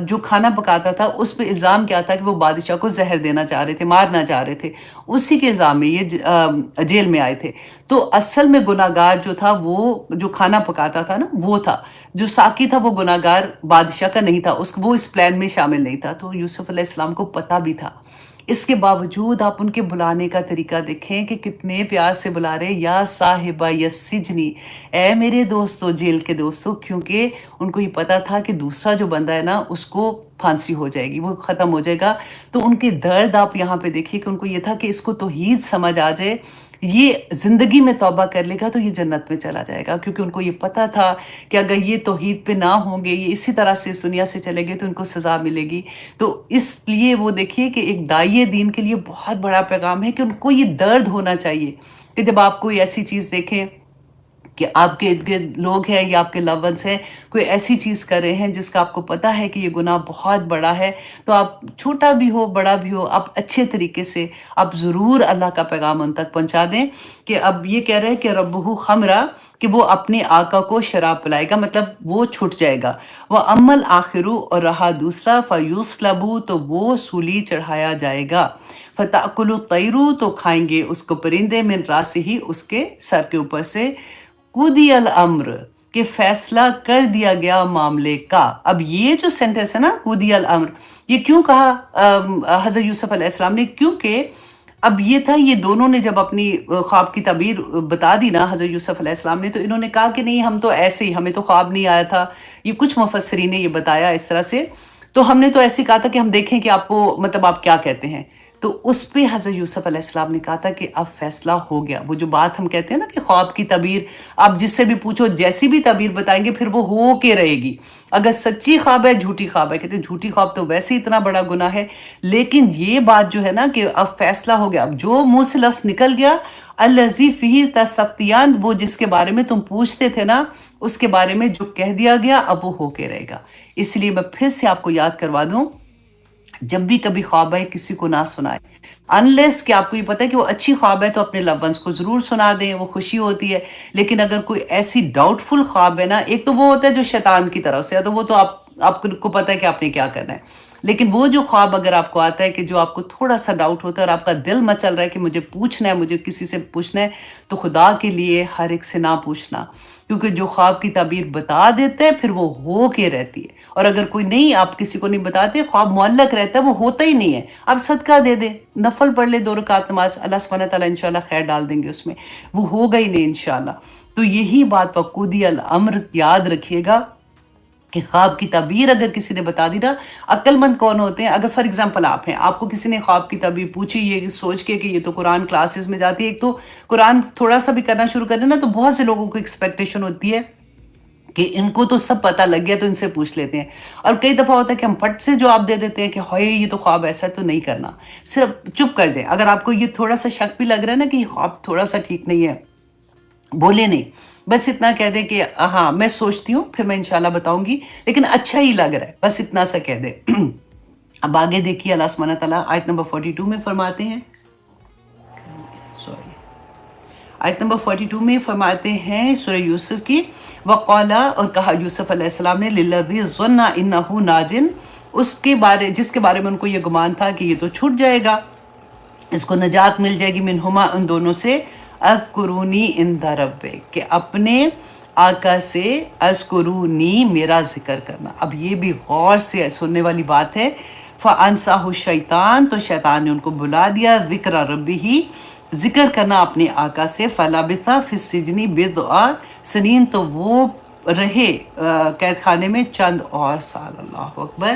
جو کھانا پکاتا تھا اس پہ الزام کیا تھا کہ وہ بادشاہ کو زہر دینا چاہ رہے تھے، مارنا چاہ رہے تھے، اسی کے الزام میں یہ جیل میں آئے تھے۔ تو اصل میں گناہ گار جو تھا وہ جو کھانا پکاتا تھا نا وہ تھا، جو ساقی تھا وہ گناہ گار بادشاہ کا نہیں تھا، وہ اس پلان میں شامل نہیں تھا۔ تو یوسف علیہ السلام کو پتہ بھی تھا، اس کے باوجود آپ ان کے بلانے کا طریقہ دیکھیں کہ کتنے پیار سے بلا رہے، یا صاحبہ یسجنی، اے میرے دوستو، جیل کے دوستو، کیونکہ ان کو یہ پتا تھا کہ دوسرا جو بندہ ہے نا اس کو پھانسی ہو جائے گی، وہ ختم ہو جائے گا۔ تو ان کے درد آپ یہاں پہ دیکھیے کہ ان کو یہ تھا کہ اس کو توحید سمجھ آ جائے، یہ زندگی میں توبہ کر لے گا تو یہ جنت میں چلا جائے گا، کیونکہ ان کو یہ پتا تھا کہ اگر یہ توحید پہ نہ ہوں گے، یہ اسی طرح سے اس دنیا سے چلے گئے تو ان کو سزا ملے گی۔ تو اس لیے وہ دیکھیے کہ ایک داعیہ دین کے لیے بہت بڑا پیغام ہے کہ ان کو یہ درد ہونا چاہیے کہ جب آپ کوئی ایسی چیز دیکھیں کہ آپ کے ارد گرد لوگ ہیں یا آپ کے لو ونس ہیں، کوئی ایسی چیز کر رہے ہیں جس کا آپ کو پتہ ہے کہ یہ گناہ بہت بڑا ہے، تو آپ چھوٹا بھی ہو بڑا بھی ہو، آپ اچھے طریقے سے آپ ضرور اللہ کا پیغام ان تک پہنچا دیں کہ اب یہ کہہ رہے ہیں کہ ربہ خمرہ، کہ وہ اپنے آقا کو شراب پلائے گا، مطلب وہ چھٹ جائے گا۔ وہ امل آخرو، اور رہا دوسرا، فیوسلبو، تو وہ سولی چڑھایا جائے گا، فتأکل الطیر، تو کھائیں گے اس کو پرندے، من راسہ، اس کے سر کے اوپر سے، قضی الامر، کہ فیصلہ کر دیا گیا معاملے کا۔ اب یہ جو سینٹنس ہے نا قضی الامر، یہ کیوں کہا حضرت یوسف علیہ السلام نے؟ کیونکہ اب یہ تھا، یہ دونوں نے جب اپنی خواب کی تعبیر بتا دی نا حضرت یوسف علیہ السلام نے، تو انہوں نے کہا کہ نہیں، ہم تو ایسے ہی، ہمیں تو خواب نہیں آیا تھا، یہ کچھ مفسرین نے یہ بتایا اس طرح سے، تو ہم نے تو ایسے کہا تھا کہ ہم دیکھیں کہ آپ کو مطلب آپ کیا کہتے ہیں۔ تو اس پہ حضرت یوسف علیہ السلام نے کہا تھا کہ اب فیصلہ ہو گیا۔ وہ جو بات ہم کہتے ہیں نا کہ خواب کی تعبیر آپ جس سے بھی پوچھو، جیسی بھی تعبیر بتائیں گے پھر وہ ہو کے رہے گی، اگر سچی خواب ہے، جھوٹی خواب ہے، کہتے ہیں جھوٹی خواب تو ویسے ہی اتنا بڑا گناہ ہے، لیکن یہ بات جو ہے نا کہ اب فیصلہ ہو گیا، اب جو منہ سے لفظ نکل گیا، الذی فیہ تستفتیان، وہ جس کے بارے میں تم پوچھتے تھے نا اس کے بارے میں جو کہہ دیا گیا اب وہ ہو کے رہے گا۔ اس لیے میں پھر سے آپ کو یاد کروا دوں، جب بھی کبھی خواب آئے کسی کو نہ سنائے، انلیس کہ آپ کو یہ پتہ ہے کہ وہ اچھی خواب ہے تو اپنے لو ونس کو ضرور سنا دیں، وہ خوشی ہوتی ہے۔ لیکن اگر کوئی ایسی ڈاؤٹ فل خواب ہے نا، ایک تو وہ ہوتا ہے جو شیطان کی طرف سے ہے، تو وہ تو آپ کو پتہ ہے کہ آپ نے کیا کرنا ہے، لیکن وہ جو خواب اگر آپ کو آتا ہے کہ جو آپ کو تھوڑا سا ڈاؤٹ ہوتا ہے اور آپ کا دل مچل رہا ہے کہ مجھے پوچھنا ہے، مجھے کسی سے پوچھنا ہے، تو خدا کے لیے ہر ایک سے نہ پوچھنا، کیونکہ جو خواب کی تعبیر بتا دیتے ہیں پھر وہ ہو کے رہتی ہے، اور اگر کوئی نہیں، آپ کسی کو نہیں بتاتے، خواب معلق رہتا ہے، وہ ہوتا ہی نہیں ہے، آپ صدقہ دے دیں، نفل پڑھ لے 2 رکعت نماز، اللہ سبحانہ تعالیٰ انشاءاللہ خیر ڈال دیں گے اس میں، وہ ہوگا ہی نہیں انشاءاللہ۔ تو یہی بات وقودی الامر یاد رکھیے گا کہ خواب کی تعبیر اگر کسی نے بتا دی نا، عقل مند کون ہوتے ہیں؟ اگر فار ایگزامپل آپ ہیں، آپ کو کسی نے خواب کی تعبیر پوچھی یہ سوچ کے کہ یہ تو قرآن کلاسز میں جاتی ہے، ایک تو قرآن تھوڑا سا بھی کرنا شروع کر دیں نا تو بہت سے لوگوں کو ایکسپیکٹیشن ہوتی ہے کہ ان کو تو سب پتہ لگ گیا تو ان سے پوچھ لیتے ہیں، اور کئی دفعہ ہوتا ہے کہ ہم پٹ سے جواب دے دیتے ہیں کہ ہوئے یہ تو خواب ایسا ہے، تو نہیں کرنا، صرف چپ کر دیں۔ اگر آپ کو یہ تھوڑا سا شک بھی لگ رہا ہے نا کہ یہ خواب تھوڑا سا ٹھیک نہیں ہے، بولے نہیں، بس اتنا کہہ دیں کہ ہاں میں سوچتی ہوں، پھر میں انشاءاللہ بتاؤں گی، لیکن اچھا ہی لگ رہا ہے، بس اتنا سا کہہ دیں۔ اب آگے دیکھیے اللہ سبحانہ تعالیٰ آیت نمبر 42 میں فرماتے ہیں، آیت نمبر 42 میں فرماتے ہیں سورہ یوسف کی، وَقَالَ، اور کہا یوسف علیہ السلام نے، لِلَّذِي ظَنَّ إِنَّهُ نَاجٍ، جس کے بارے میں ان کو یہ گمان تھا کہ یہ تو چھوٹ جائے گا، اس کو نجات مل جائے گی، منہما، ان دونوں سے، اذکرونی عند ربک، کہ اپنے آقا سے، اذکرونی، میرا ذکر کرنا۔ اب یہ بھی غور سے سننے والی بات ہے، فَأَنْسَاهُ الشَّيْطَانُ، تو شیطان نے ان کو بلا دیا، ذکر ربہ، ذکر کرنا اپنے آقا سے، فَلَبِثَ فِي السِّجْنِ بِضْعَ سنین، تو وہ رہے قید خانے میں چند اور سال، اللہ اکبر۔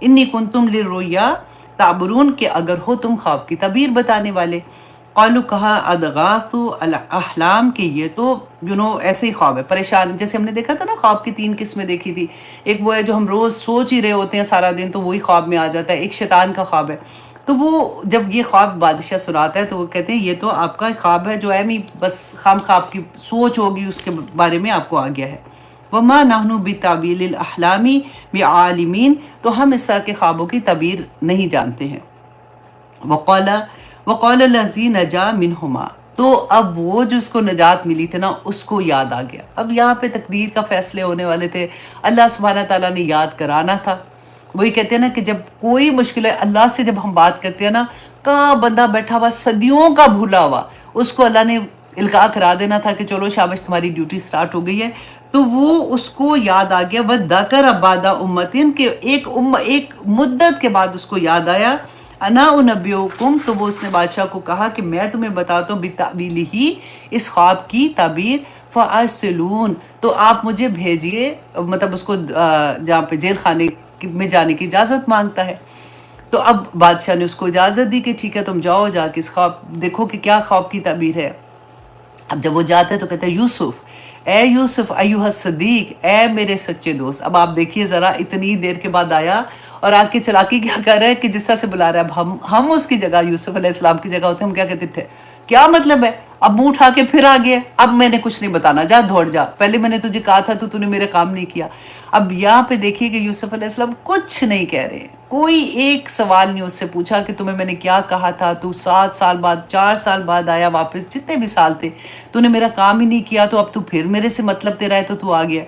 انی کنتم للرؤیا تعبرون کہ اگر ہو تم خواب کی تعبیر بتانے والے. قالو کہا ادغاث الاحلام کہ یہ تو ایسے ہی خواب ہے پریشان. جیسے ہم نے دیکھا تھا نا خواب کی 3 قسمیں دیکھی تھی. ایک وہ ہے جو ہم روز سوچ ہی رہے ہوتے ہیں سارا دن تو وہی خواب میں آ جاتا ہے. ایک شیطان کا خواب ہے. تو وہ جب یہ خواب بادشاہ سناتا ہے تو وہ کہتے ہیں یہ تو آپ کا خواب ہے جو ہی بس خام خواب کی سوچ ہوگی اس کے بارے میں آپ کو آ گیا ہے. وما نحن بتاویل الاحلام بعالمین تو ہم اس طرح کے خوابوں کی تعبیر نہیں جانتے ہیں. وقال الذی نجا منہما تو اب وہ جو اس کو نجات ملی تھی نا اس کو یاد آ گیا. اب یہاں پہ تقدیر کا فیصلے ہونے والے تھے. اللہ سبحانہ تعالیٰ نے یاد کرانا تھا. وہی کہتے ہیں نا کہ جب کوئی مشکل ہے اللہ سے جب ہم بات کرتے ہیں نا کہاں بندہ بیٹھا ہوا صدیوں کا بھولا ہوا اس کو اللہ نے القاء کرا دینا تھا کہ چلو شابش تمہاری ڈیوٹی سٹارٹ ہو گئی ہے. تو وہ اس کو یاد آ گیا. وَذَكَرَ بَعْدَ أُمَّةٍ کہ ایک مدت کے بعد اس کو یاد آیا. انا انبئکم تو وہ اس نے بادشاہ کو کہا کہ میں تمہیں بتاتا ہوں بتاویلہ اس خواب کی تعبیر. فارسلون تو آپ مجھے بھیجیے مطلب اس کو جہاں پہ جیل خانے میں جانے کی اجازت مانگتا ہے. تو اب بادشاہ نے اس کو اجازت دی کہ ٹھیک ہے تم جاؤ جا کے اس خواب دیکھو کہ کیا خواب کی تعبیر ہے. اب جب وہ جاتے ہیں تو کہتے ہیں یوسف اے یوسف ایوہ الصدیق اے میرے سچے دوست. اب آپ دیکھیے ذرا اتنی دیر کے بعد آیا اور آ کے چلاکی کیا کر رہا ہے کہ جس طرح سے بلا رہا ہے. اب ہم اس کی جگہ یوسف علیہ السلام کی جگہ ہوتے ہیں ہم کیا کہتے تھے کیا مطلب ہے. اب منہ اٹھا کے پھر آ گیا اب میں نے کچھ نہیں بتانا جا دوڑ جا پہلے میں نے تجھے کہا تھا تو نے میرے کام نہیں کیا. اب یہاں پہ دیکھیے کہ یوسف علیہ السلام کچھ نہیں کہہ رہے. کوئی ایک سوال نہیں اس سے پوچھا کہ تمہیں میں نے کیا کہا تھا. تو 7 سال بعد 4 سال بعد آیا واپس جتنے بھی سال تھے تو نے میرا کام ہی نہیں کیا تو اب تو پھر میرے سے مطلب تیرا ہے تو آ گیا.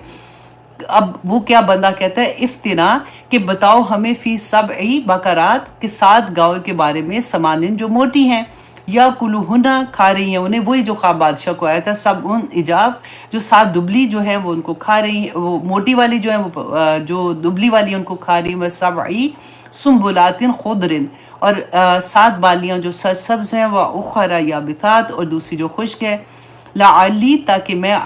اب وہ کیا بندہ کہتا ہے افتنا کہ بتاؤ ہمیں فی سبعی بقرات کہ 7 گاؤں کے بارے میں سمانن جو موٹی ہیں یا کلوہنا کھا رہی ہیں انہیں. وہی جو خواب بادشاہ کو آیا تھا سب ان ایجاف جو 7 دبلی جو ہیں وہ ان کو کھا رہی ہیں. وہ موٹی والی جو ہیں وہ جو دبلی والی ان کو کھا رہی ہیں. سبعی سنبلات خضرن اور 7 بالیاں جو سرسبز ہیں وہ اخرى یابسات اور دوسری جو خشک ہے. لعلی تاکہ میں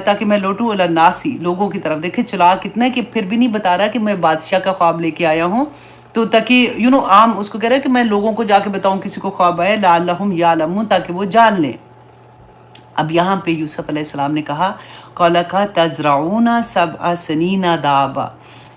تاکہ میں لوٹوں الی الناس لوگوں کی طرف. دیکھیں چلا کتنا ہے کہ پھر بھی نہیں بتا رہا کہ میں بادشاہ کا خواب لے کے آیا ہوں تو تاکہ عام اس کو کہہ رہا ہے کہ میں لوگوں کو جا کے بتاؤں کسی کو خواب آیا لعلہم یعلمون تاکہ وہ جان لیں. اب یہاں پہ یوسف علیہ السلام نے کہا قَالَ تَزْرَعُونَ سَبْعَ سِنِينَ دَابًا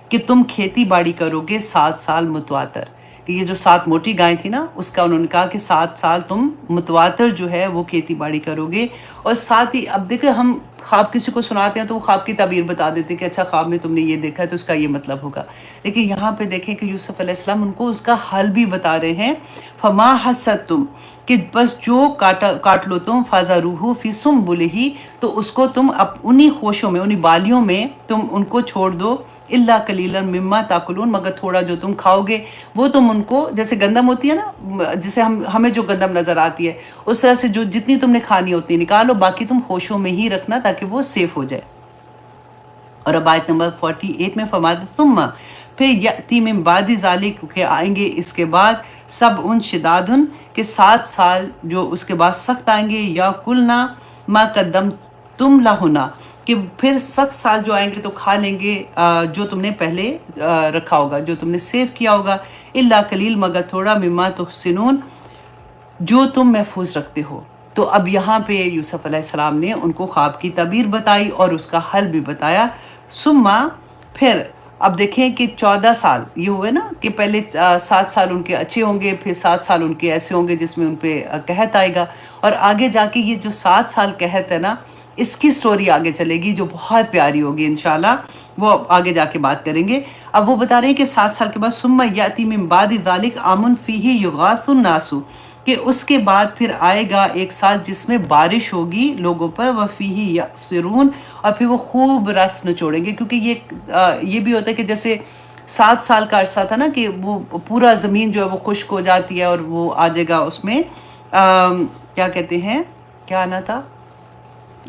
کہ تم کھیتی باڑی کرو گے 7 سال متواتر. کہ یہ جو 7 موٹی گائیں تھی نا اس کا انہوں نے کہا کہ 7 سال تم متواتر جو ہے وہ کھیتی باڑی کرو گے. اور ساتھ ہی اب دیکھیں ہم خواب کسی کو سناتے ہیں تو وہ خواب کی تعبیر بتا دیتے ہیں کہ اچھا خواب میں تم نے یہ دیکھا ہے تو اس کا یہ مطلب ہوگا. لیکن یہاں پہ دیکھیں کہ یوسف علیہ السلام ان کو اس کا حل بھی بتا رہے ہیں. فما حسدتم کہ بس جو کاٹ لو تم فَذَرُوهُ فِي سُنبُلِهِ تو اس کو تم انہی خوشوں میں انہی بالیوں میں تم ان کو چھوڑ دو. اِلَّا قَلِيلًا مِمَّا تَأْكُلُونَ مگر تھوڑا جو تم کھاؤ گے وہ تم ان کو جیسے گندم ہوتی ہے نا جیسے ہمیں جو گندم نظر آتی ہے اس طرح سے جو جتنی تم نے کھانی ہوتی ہے نکالو باقی تم خوشوں میں ہی رکھنا تاکہ وہ سیف ہو جائے. اور اب آیت نمبر 48 میں فرمایا ثم پھر یأتی من بعد ذالک کہ آئیں گے اس کے بعد سبع شداد کہ 7 سال جو اس کے بعد سخت آئیں گے. یا کلنا ما قدمتم لہن کہ پھر سخت سال جو آئیں گے تو کھا لیں گے جو تم نے پہلے رکھا ہوگا جو تم نے سیو کیا ہوگا. الا قلیل مگر تھوڑا مما تحسنون جو تم محفوظ رکھتے ہو. تو اب یہاں پہ یوسف علیہ السلام نے ان کو خواب کی تعبیر بتائی اور اس کا حل بھی بتایا. ثم پھر اب دیکھیں کہ 14 سال یہ ہوئے نا کہ پہلے 7 سال ان کے اچھے ہوں گے پھر 7 سال ان کے ایسے ہوں گے جس میں ان پہ قحط آئے گا. اور آگے جا کے یہ جو 7 سال قحط ہے نا اس کی سٹوری آگے چلے گی جو بہت پیاری ہوگی انشاءاللہ وہ آگے جا کے بات کریں گے. اب وہ بتا رہے ہیں کہ 7 سال کے بعد ثم یاتی من بعد ذلک عام فیہ یغاث الناس کہ اس کے بعد پھر آئے گا ایک سال جس میں بارش ہوگی لوگوں پر. وفیہ یعصرون اور پھر وہ خوب رس نچوڑیں گے کیونکہ یہ بھی ہوتا ہے کہ جیسے 7 سال کا عرصہ تھا نا کہ وہ پورا زمین جو ہے وہ خشک ہو جاتی ہے اور وہ آ جائے گا اس میں کیا کہتے ہیں کیا آنا تھا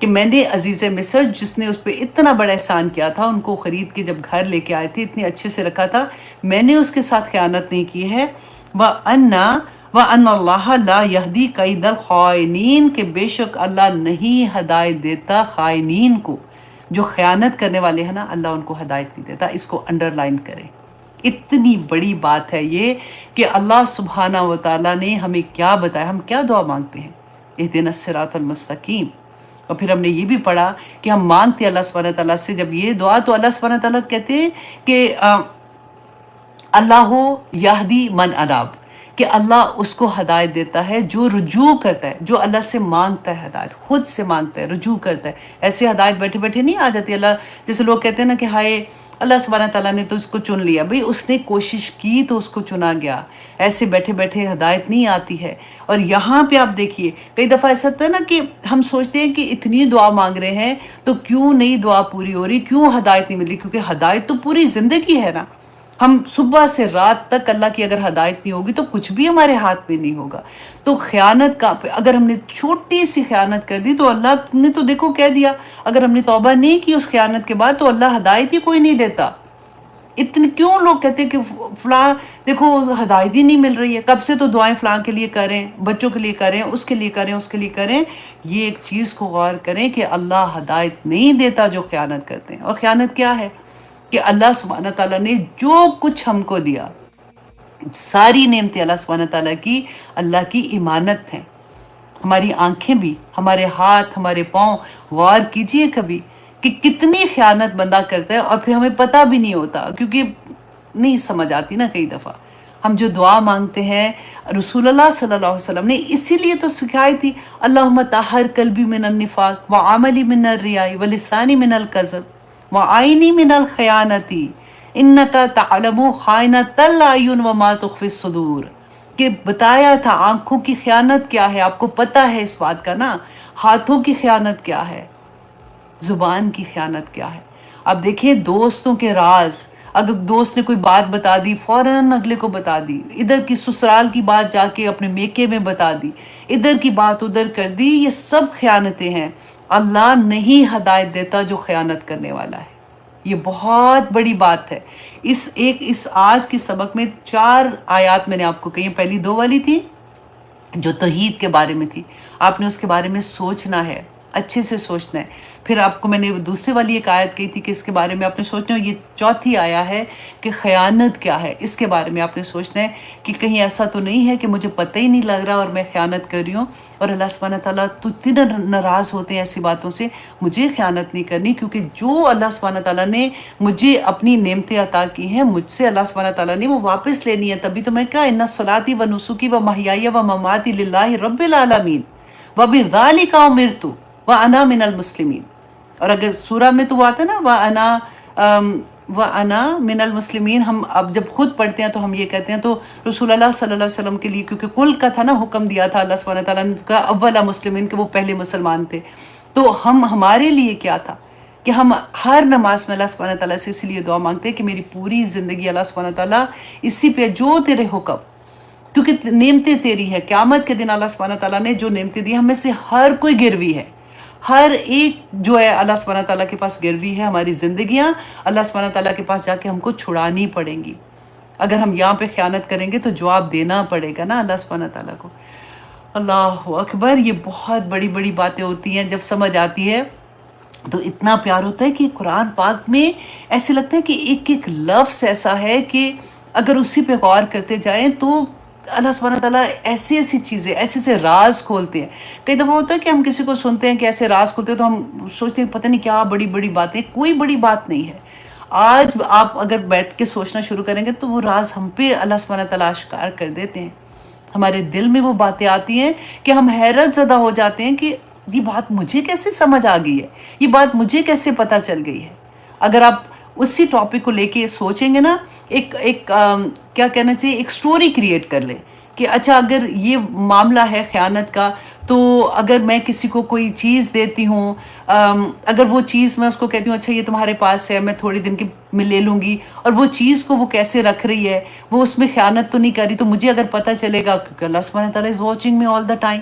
کہ میں نے عزیز مصر جس نے اس پہ اتنا بڑا احسان کیا تھا، ان کو خرید کے جب گھر لے کے آئے تھے، اتنے اچھے سے رکھا تھا، میں نے اس کے ساتھ خیانت نہیں کی ہے۔ وَأَنَّ اللَّهَ لَا يَهْدِي كَيْدَ الْخَائِنِينَ، کہ بے شک اللہ نہیں ہدایت دیتا خائنین کو، جو خیانت کرنے والے ہیں نا، اللہ ان کو ہدایت نہیں دیتا۔ اس کو انڈر لائن کریں، اتنی بڑی بات ہے یہ کہ اللہ سبحانہ و تعالیٰ نے ہمیں کیا بتایا، ہم کیا دعا مانگتے ہیں، اہدنا الصراط المستقیم۔ اور پھر ہم نے یہ بھی پڑھا کہ ہم مانگتے ہیں اللہ سبحانہ تعالیٰ سے جب یہ دعا، تو اللہ سبحانہ تعالیٰ کہتے ہیں کہ اللہ یہدی من اناب، کہ اللہ اس کو ہدایت دیتا ہے جو رجوع کرتا ہے، جو اللہ سے مانگتا ہے ہدایت، خود سے مانگتا ہے، رجوع کرتا ہے۔ ایسے ہدایت بیٹھے بیٹھے نہیں آ جاتی اللہ، جیسے لوگ کہتے ہیں نا کہ ہائے اللہ سبحانہ تعالیٰ نے تو اس کو چن لیا، بھئی اس نے کوشش کی تو اس کو چنا گیا، ایسے بیٹھے بیٹھے ہدایت نہیں آتی ہے۔ اور یہاں پہ آپ دیکھیے کئی دفعہ ایسا ہوتا ہے نا کہ ہم سوچتے ہیں کہ اتنی دعا مانگ رہے ہیں تو کیوں نہیں دعا پوری ہو رہی، کیوں ہدایت نہیں مل رہی، کیونکہ ہدایت تو پوری زندگی ہے نا۔ ہم صبح سے رات تک اللہ کی اگر ہدایت نہیں ہوگی تو کچھ بھی ہمارے ہاتھ میں نہیں ہوگا۔ تو خیانت کا اگر ہم نے چھوٹی سی خیانت کر دی تو اللہ نے تو دیکھو کہہ دیا، اگر ہم نے توبہ نہیں کی اس خیانت کے بعد تو اللہ ہدایت ہی کوئی نہیں دیتا۔ اتنے کیوں لوگ کہتے ہیں کہ فلاں دیکھو ہدایت ہی نہیں مل رہی ہے، کب سے تو دعائیں فلاں کے لیے کریں، بچوں کے لیے کریں، اس کے لیے کریں، اس کے لیے کریں۔ یہ ایک چیز کو غور کریں کہ اللہ ہدایت نہیں دیتا جو خیانت کرتے ہیں۔ اور خیانت کیا ہے کہ اللہ سبحانہ تعالیٰ نے جو کچھ ہم کو دیا، ساری نعمتیں اللہ سبحانہ تعالیٰ کی اللہ کی امانت ہیں، ہماری آنکھیں بھی، ہمارے ہاتھ، ہمارے پاؤں۔ غور کیجئے کبھی کہ کتنی خیانت بندہ کرتا ہے اور پھر ہمیں پتہ بھی نہیں ہوتا، کیونکہ نہیں سمجھ آتی نا کئی دفعہ۔ ہم جو دعا مانگتے ہیں رسول اللہ صلی اللہ علیہ وسلم نے اسی لیے تو سکھائی تھی، اللہم طہر قلبی من النفاق وعملی من الریاء ولسانی من الکذب وعینی من الخیانتی انکا تعلم خائنۃ الاعین وما تخفی الصدور، کہ بتایا تھا آنکھوں کی خیانت کیا ہے، آپ کو پتہ ہے اس بات کا نا، ہاتھوں کی خیانت کیا ہے، زبان کی خیانت کیا ہے۔ اب دیکھیں دوستوں کے راز، اگر دوست نے کوئی بات بتا دی فوراً اگلے کو بتا دی، ادھر کی سسرال کی بات جا کے اپنے میکے میں بتا دی، ادھر کی بات ادھر کر دی، یہ سب خیانتیں ہیں۔ اللہ نہیں ہدایت دیتا جو خیانت کرنے والا ہے، یہ بہت بڑی بات ہے۔ اس آج کے سبق میں 4 آیات میں نے آپ کو کہی، پہلی 2 والی تھی جو توحید کے بارے میں تھی، آپ نے اس کے بارے میں سوچنا ہے، اچھے سے سوچنا ہے۔ پھر آپ کو میں نے دوسرے والی ایک آیت کہی تھی کہ اس کے بارے میں آپ نے سوچنا ہے، یہ چوتھی آیا ہے کہ خیانت کیا ہے، اس کے بارے میں آپ نے سوچنا ہے کہ کہیں ایسا تو نہیں ہے کہ مجھے پتہ ہی نہیں لگ رہا اور میں خیانت کر رہی ہوں، اور اللہ سبحانہ تعالیٰ تو اتنا ناراض ہوتے ہیں ایسی باتوں سے۔ مجھے خیانت نہیں کرنی، کیونکہ جو اللہ سبحانہ تعالیٰ نے مجھے اپنی نعمتیں عطا کی ہیں، مجھ سے اللہ سبحانہ تعالیٰ نے وہ واپس لینی ہے۔ تبھی تو میں کہا ان صلاتی و نسکی و محیائی و مماتی للہ رب العالمین وبذالک امرت وانا من المسلمین۔ اور اگر سورہ میں تو وہ آتا ہے نا وَأَنَا مِنَ الْمُسْلِمِينَ، ہم اب جب خود پڑھتے ہیں تو ہم یہ کہتے ہیں، تو رسول اللہ صلی اللہ علیہ وسلم کے لیے کیونکہ کل کا تھا نا، حکم دیا تھا اللہ سبحانہ تعالیٰ نے کہا اولا مسلمین، کہ وہ پہلے مسلمان تھے، تو ہمارے لیے کیا تھا کہ ہم ہر نماز میں اللہ سبحانہ تعالیٰ سے اسی لیے دعا مانگتے ہیں کہ میری پوری زندگی اللہ سبحانہ تعالیٰ اسی پہ جو تیرے حکم، کیونکہ نعمتیں تیری ہیں، قیامت کے دن اللہ سبحانہ تعالیٰ نے جو نعمتیں دی ہم میں سے ہر کوئی گروی ہے، ہر ایک جو ہے اللہ سبحانہ تعالیٰ کے پاس گروی ہے، ہماری زندگیاں اللہ سبحانہ تعالیٰ کے پاس جا کے ہم کو چھڑانی پڑیں گی۔ اگر ہم یہاں پہ خیانت کریں گے تو جواب دینا پڑے گا نا اللہ سبحانہ تعالیٰ کو۔ اللہ اکبر، یہ بہت بڑی بڑی باتیں ہوتی ہیں، جب سمجھ آتی ہے تو اتنا پیار ہوتا ہے کہ قرآن پاک میں ایسے لگتا ہے کہ ایک ایک لفظ ایسا ہے کہ اگر اسی پہ غور کرتے جائیں تو اللہ سبحانہ تعالیٰ ایسی ایسی چیزیں، ایسے ایسے راز کھولتے ہیں۔ کئی دفعہ ہوتا ہے کہ ہم کسی کو سنتے ہیں کہ ایسے راز کھولتے ہیں تو ہم سوچتے ہیں پتہ نہیں کیا بڑی بڑی باتیں، کوئی بڑی بات نہیں ہے۔ آج آپ اگر بیٹھ کے سوچنا شروع کریں گے تو وہ راز ہم پہ اللہ سبحانہ تعالیٰ اشکار کر دیتے ہیں، ہمارے دل میں وہ باتیں آتی ہیں کہ ہم حیرت زدہ ہو جاتے ہیں کہ یہ بات مجھے کیسے سمجھ آ گئی ہے، یہ بات مجھے کیسے پتہ چل گئی ہے۔ اگر آپ اسی ٹاپک کو لے کے سوچیں گے نا، کیا کہنا چاہیے، ایک سٹوری کریٹ کر لیں کہ اچھا اگر یہ معاملہ ہے خیانت کا، تو اگر میں کسی کو کوئی چیز دیتی ہوں، اگر وہ چیز میں اس کو کہتی ہوں اچھا یہ تمہارے پاس ہے، میں تھوڑی دن کی میں لے لوں گی، اور وہ چیز کو وہ کیسے رکھ رہی ہے، وہ اس میں خیانت تو نہیں کر رہی، تو مجھے اگر پتہ چلے گا، کیونکہ اللہ سبحانہ تعالیٰ is watching me all the time,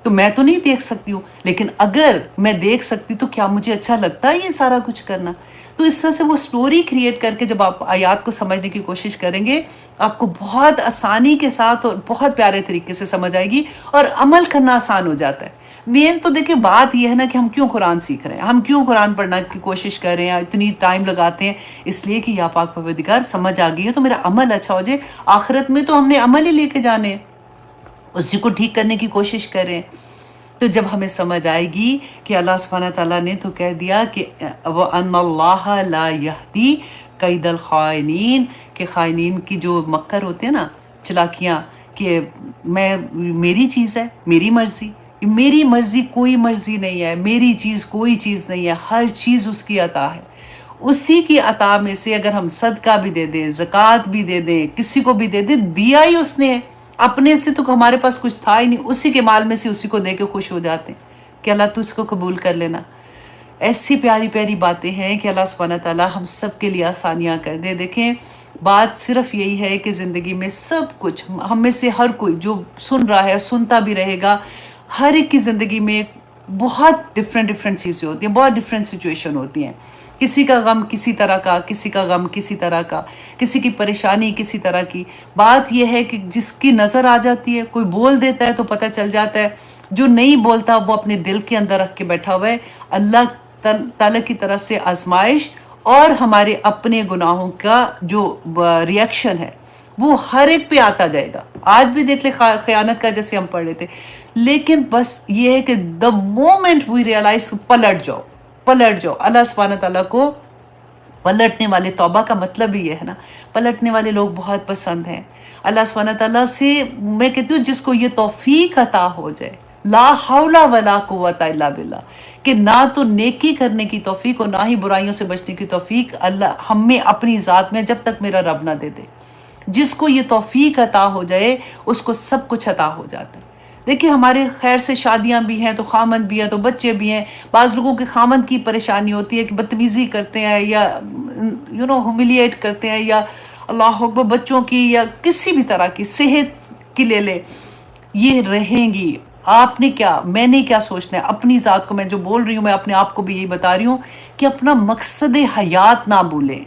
تو میں تو نہیں دیکھ سکتی ہوں، لیکن اگر میں دیکھ سکتی تو کیا مجھے اچھا لگتا ہے یہ سارا کچھ کرنا؟ تو اس طرح سے وہ سٹوری کریٹ کر کے جب آپ آیات کو سمجھنے کی کوشش کریں گے، آپ کو بہت آسانی کے ساتھ اور بہت پیارے طریقے سے سمجھ آئے گی، اور عمل کرنا آسان ہو جاتا ہے۔ مین تو دیکھیں بات یہ ہے نا کہ ہم کیوں قرآن سیکھ رہے ہیں، ہم کیوں قرآن پڑھنا کی کوشش کر رہے ہیں، اتنی ٹائم لگاتے ہیں، اس لیے کہ یا پاک پروردگار سمجھ آ گئی ہے تو میرا عمل اچھا ہو جائے، آخرت میں تو ہم نے عمل ہی لے کے جانے ہیں، اسی کو ٹھیک کرنے کی کوشش کریں۔ تو جب ہمیں سمجھ آئے گی کہ اللہ سبحانہ تعالیٰ نے تو کہہ دیا کہ وَأَنَّ اللَّهَ لَا يَهْدِي كَيْدَ الْخَائِنِينَ، کہ خائنین کی جو مکر ہوتے ہیں نا، چلاکیاں، کہ میں میری چیز ہے، میری مرضی، میری مرضی کوئی مرضی نہیں ہے، میری چیز کوئی چیز نہیں ہے، ہر چیز اس کی عطا ہے۔ اسی کی عطا میں سے اگر ہم صدقہ بھی دے دیں، زکوٰۃ بھی دے دیں، کسی کو بھی دے دیں، دیا ہی اس نے ہے، اپنے سے تو ہمارے پاس کچھ تھا ہی نہیں، اسی کے مال میں سے اسی کو دے کے خوش ہو جاتے ہیں کہ اللہ تو اس کو قبول کر لینا۔ ایسی پیاری پیاری باتیں ہیں کہ اللہ سبحانہ تعالیٰ ہم سب کے لیے آسانیاں کر دے۔ دیکھیں بات صرف یہی ہے کہ زندگی میں سب کچھ، ہم میں سے ہر کوئی جو سن رہا ہے، سنتا بھی رہے گا، ہر ایک کی زندگی میں بہت ڈفرینٹ چیزیں ہوتی ہیں، بہت ڈفرینٹ سچویشن ہوتی ہیں۔ کسی کا غم کسی طرح کا، کسی کا غم کسی طرح کا، کسی کی پریشانی کسی طرح کی۔ بات یہ ہے کہ جس کی نظر آ جاتی ہے، کوئی بول دیتا ہے تو پتہ چل جاتا ہے، جو نہیں بولتا وہ اپنے دل کے اندر رکھ کے بیٹھا ہوا ہے۔ اللہ تعالیٰ کی طرف سے آزمائش اور ہمارے اپنے گناہوں کا جو ریئیکشن ہے وہ ہر ایک پہ آتا جائے گا۔ آج بھی دیکھ لیں خیانت کا جیسے ہم پڑھ رہے تھے، لیکن بس یہ ہے کہ the moment we realize پلٹ جاؤ، پلٹ جاؤ۔ اللہ سبحانہ تعالیٰ کو پلٹنے والے، توبہ کا مطلب ہی یہ ہے نا، پلٹنے والے لوگ بہت پسند ہیں۔ اللہ سبحانہ تعالیٰ سے میں کہتی ہوں جس کو یہ توفیق عطا ہو جائے، لا حول ولا قوت الا باللہ، کہ نہ تو نیکی کرنے کی توفیق اور نہ ہی برائیوں سے بچنے کی توفیق اللہ ہم میں اپنی ذات میں جب تک میرا رب نہ دے دے، جس کو یہ توفیق عطا ہو جائے اس کو سب کچھ عطا ہو جاتا ہے۔ دیکھیں ہمارے خیر سے شادیاں بھی ہیں تو خامند بھی ہیں تو بچے بھی ہیں، بعض لوگوں کے خامند کی پریشانی ہوتی ہے کہ بدتمیزی کرتے ہیں یا ہیوملیٹ کرتے ہیں، یا اللہ اکبر بچوں کی یا کسی بھی طرح کی، صحت کی لے لے، یہ رہیں گی۔ آپ نے کیا، میں نے کیا سوچنا ہے اپنی ذات کو، میں جو بول رہی ہوں میں اپنے آپ کو بھی یہی بتا رہی ہوں کہ اپنا مقصد حیات نہ بھولیں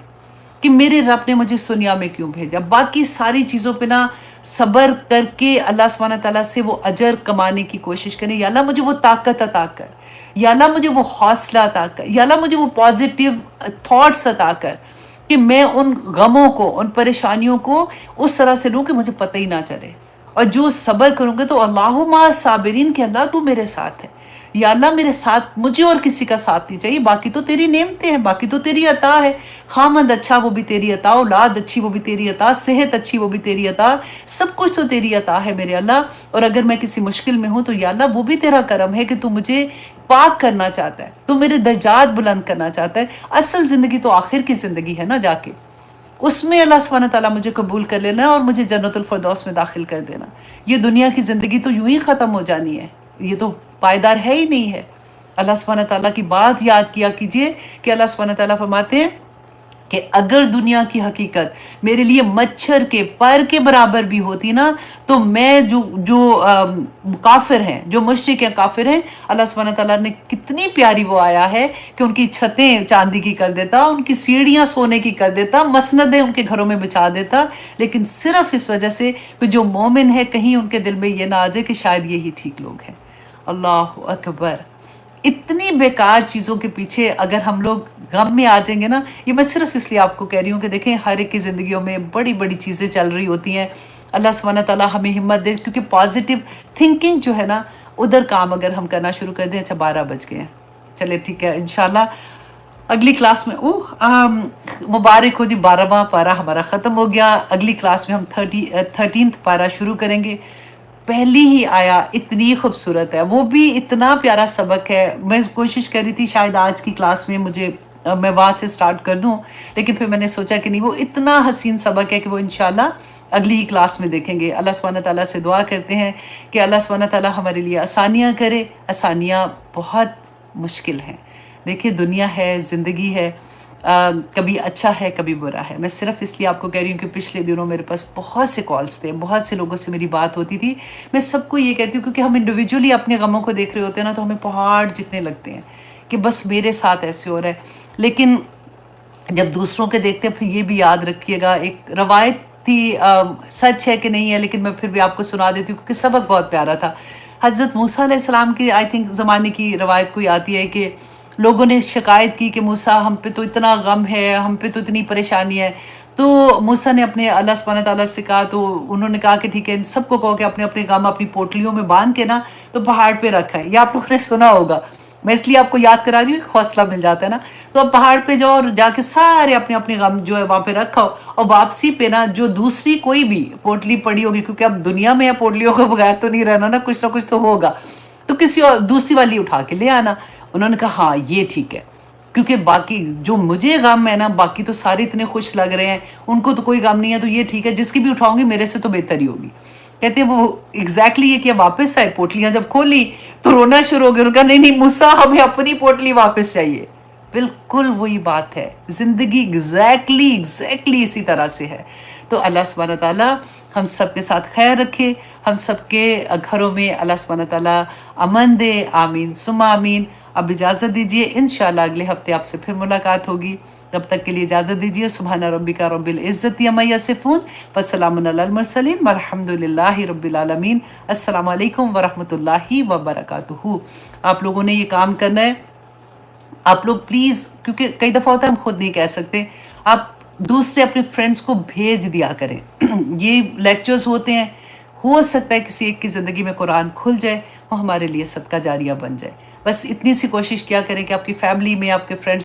کہ میرے رب نے مجھے اس دنیا میں کیوں بھیجا۔ باقی ساری چیزوں پہ نا صبر کر کے اللہ سبحانہ تعالیٰ سے وہ اجر کمانے کی کوشش کریں، یا اللہ مجھے وہ طاقت عطا کر، یا اللہ مجھے وہ حوصلہ عطا کر، یا اللہ مجھے وہ پازیٹیو تھاٹس عطا کر کہ میں ان غموں کو، ان پریشانیوں کو اس طرح سے لوں کہ مجھے پتہ ہی نہ چلے، اور جو صبر کروں گے تو اللہ مع صابرین، کہ اللہ تو میرے ساتھ ہے، یا اللہ میرے ساتھ، مجھے اور کسی کا ساتھ نہیں چاہیے، باقی تو تیری نعمتیں ہیں، باقی تو تیری عطا ہے، خامند اچھا وہ بھی تیری عطا، اولاد اچھی وہ بھی تیری عطا، صحت اچھی وہ بھی تیری عطا، سب کچھ تو تیری عطا ہے میرے اللہ۔ اور اگر میں کسی مشکل میں ہوں تو یا اللہ وہ بھی تیرا کرم ہے کہ تو مجھے پاک کرنا چاہتا ہے، تو میرے درجات بلند کرنا چاہتا ہے۔ اصل زندگی تو آخر کی زندگی ہے نا، جا کے اس میں اللہ سبحانہ تعالیٰ مجھے قبول کر لینا اور مجھے جنت الفردوس میں داخل کر دینا۔ یہ دنیا کی زندگی تو یوں ہی ختم ہو جانی ہے، یہ تو پائیدار ہے ہی نہیں ہے۔ اللہ سبحانہ تعالیٰ کی بات یاد کیا کیجئے کہ اللہ سبحانہ تعالیٰ فرماتے ہیں کہ اگر دنیا کی حقیقت میرے لیے مچھر کے پر کے برابر بھی ہوتی نا، تو میں جو کافر ہیں، جو مشرک ہیں، کافر ہیں، اللہ سبحانہ تعالیٰ نے کتنی پیاری وہ آیا ہے کہ ان کی چھتیں چاندی کی کر دیتا، ان کی سیڑھیاں سونے کی کر دیتا، مسندیں ان کے گھروں میں بچھا دیتا، لیکن صرف اس وجہ سے کہ جو مومن ہے کہیں ان کے دل میں یہ نہ آ جائے کہ شاید یہی ٹھیک لوگ ہیں۔ اللہ اکبر! اتنی بیکار چیزوں کے پیچھے اگر ہم لوگ غم میں آ جائیں گے نا، یہ میں صرف اس لیے آپ کو کہہ رہی ہوں کہ دیکھیں ہر ایک کی زندگیوں میں بڑی بڑی چیزیں چل رہی ہوتی ہیں، اللہ سبحانہ تعالیٰ ہمیں ہمت دے، کیونکہ پازیٹیو تھنکنگ جو ہے نا ادھر کام اگر ہم کرنا شروع کر دیں۔ اچھا 12 بج گئے ہیں، چلے ٹھیک ہے، انشاءاللہ اگلی کلاس میں مبارک ہو جی، 12واں پارہ ہمارا ختم ہو گیا، اگلی کلاس میں ہم 13th پارہ شروع کریں گے۔ پہلی ہی آیا اتنی خوبصورت ہے، وہ بھی اتنا پیارا سبق ہے، میں کوشش کر رہی تھی شاید آج کی کلاس میں میں وہاں سے سٹارٹ کر دوں، لیکن پھر میں نے سوچا کہ نہیں، وہ اتنا حسین سبق ہے کہ وہ انشاءاللہ اگلی ہی کلاس میں دیکھیں گے۔ اللہ سبحانہ تعالیٰ سے دعا کرتے ہیں کہ اللہ سبحانہ تعالیٰ ہمارے لیے آسانیاں کرے۔ آسانیاں بہت مشکل ہیں، دیکھیں دنیا ہے، زندگی ہے، کبھی اچھا ہے کبھی برا ہے. میں صرف اس لیے آپ کو کہہ رہی ہوں کہ پچھلے دنوں میرے پاس بہت سے کالس تھے، بہت سے لوگوں سے میری بات ہوتی تھی. میں سب کو یہ کہتی ہوں کیونکہ ہم انڈیویجولی اپنے غموں کو دیکھ رہے ہوتے ہیں نا، تو ہمیں پہاڑ جتنے لگتے ہیں کہ بس میرے ساتھ ایسے ہو رہا ہے. لیکن جب دوسروں کے دیکھتے ہیں پھر یہ بھی یاد رکھیے گا، ایک روایت تھی، سچ ہے کہ نہیں ہے لیکن میں پھر بھی آپ کو سنا دیتی ہوں کیونکہ سبق بہت پیارا تھا. حضرت موسیٰ علیہ السلام کی آئی تھنک زمانے کی روایت کوئی آتی ہے کہ لوگوں نے شکایت کی کہ موسیٰ ہم پہ تو اتنا غم ہے، ہم پہ تو اتنی پریشانی ہے. تو موسیٰ نے اپنے اللہ سبحانہ تعالیٰ سے کہا، تو انہوں نے کہا کہ ٹھیک ہے، ان سب کو کہو کہ اپنے اپنے غم اپنی پوٹلیوں میں باندھ کے نا تو پہاڑ پہ رکھا ہے. یہ آپ لوگوں نے سنا ہوگا، میں اس لیے آپ کو یاد کرا رہی ہوں، ایک حوصلہ مل جاتا ہے نا. تو اب پہاڑ پہ جاؤ اور جا کے سارے اپنے اپنے غم جو ہے وہاں پہ رکھو، اور واپسی پہ نا جو دوسری کوئی بھی پوٹلی پڑی ہوگی، کیونکہ اب دنیا میں پوٹلیوں کے بغیر تو نہیں رہنا نا، کچھ نہ کچھ تو ہوگا، تو کسی اور دوسری والی اٹھا کے لے آنا. انہوں نے کہا ہاں یہ ٹھیک ہے، کیونکہ باقی جو مجھے غم ہے نا، باقی تو سارے اتنے خوش لگ رہے ہیں، ان کو تو کوئی غم نہیں ہے، تو یہ ٹھیک ہے، جس کی بھی اٹھاؤں گی میرے سے تو بہتر ہی ہوگی. کہتے ہیں وہ ایگزیکٹلی یہ کیا، واپس آئے پوٹلیاں جب کھولی تو رونا شروع ہو گیا. انہوں نے کہا نہیں نہیں موسیٰ، ہمیں اپنی پوٹلی واپس چاہیے. بالکل وہی بات ہے، زندگی ایگزیکٹلی اسی طرح سے ہے. تو اللہ سبحانہ تعالیٰ ہم سب کے ساتھ خیر رکھے، ہم سب کے گھروں میں اللہ سبحانہ تعالیٰ امن دے. آمین ثم آمین. اب اجازت دیجیے، انشاءاللہ اگلے ہفتے آپ سے پھر ملاقات ہوگی. تب تک کے لیے اجازت دیجیے. سبحان ربک رب العزت عما یصفون وسلام علی المرسلین والحمد للہ رب العالمین. السلام علیکم ورحمۃ اللہ وبرکاتہ. آپ لوگوں نے یہ کام کرنا ہے. آپ لوگ پلیز، کیونکہ کئی دفعہ ہوتا ہے ہم خود نہیں کہہ سکتے، آپ دوسرے اپنے فرینڈس کو بھیج دیا کریں. یہ لیکچرز ہوتے ہیں، ہو سکتا ہے کسی ایک کی زندگی میں قرآن کھل جائے، وہ ہمارے لیے صدقہ جاریہ بن جائے. بس اتنی سی کوشش کیا کریں کہ آپ کی فیملی میں آپ کے فرینڈس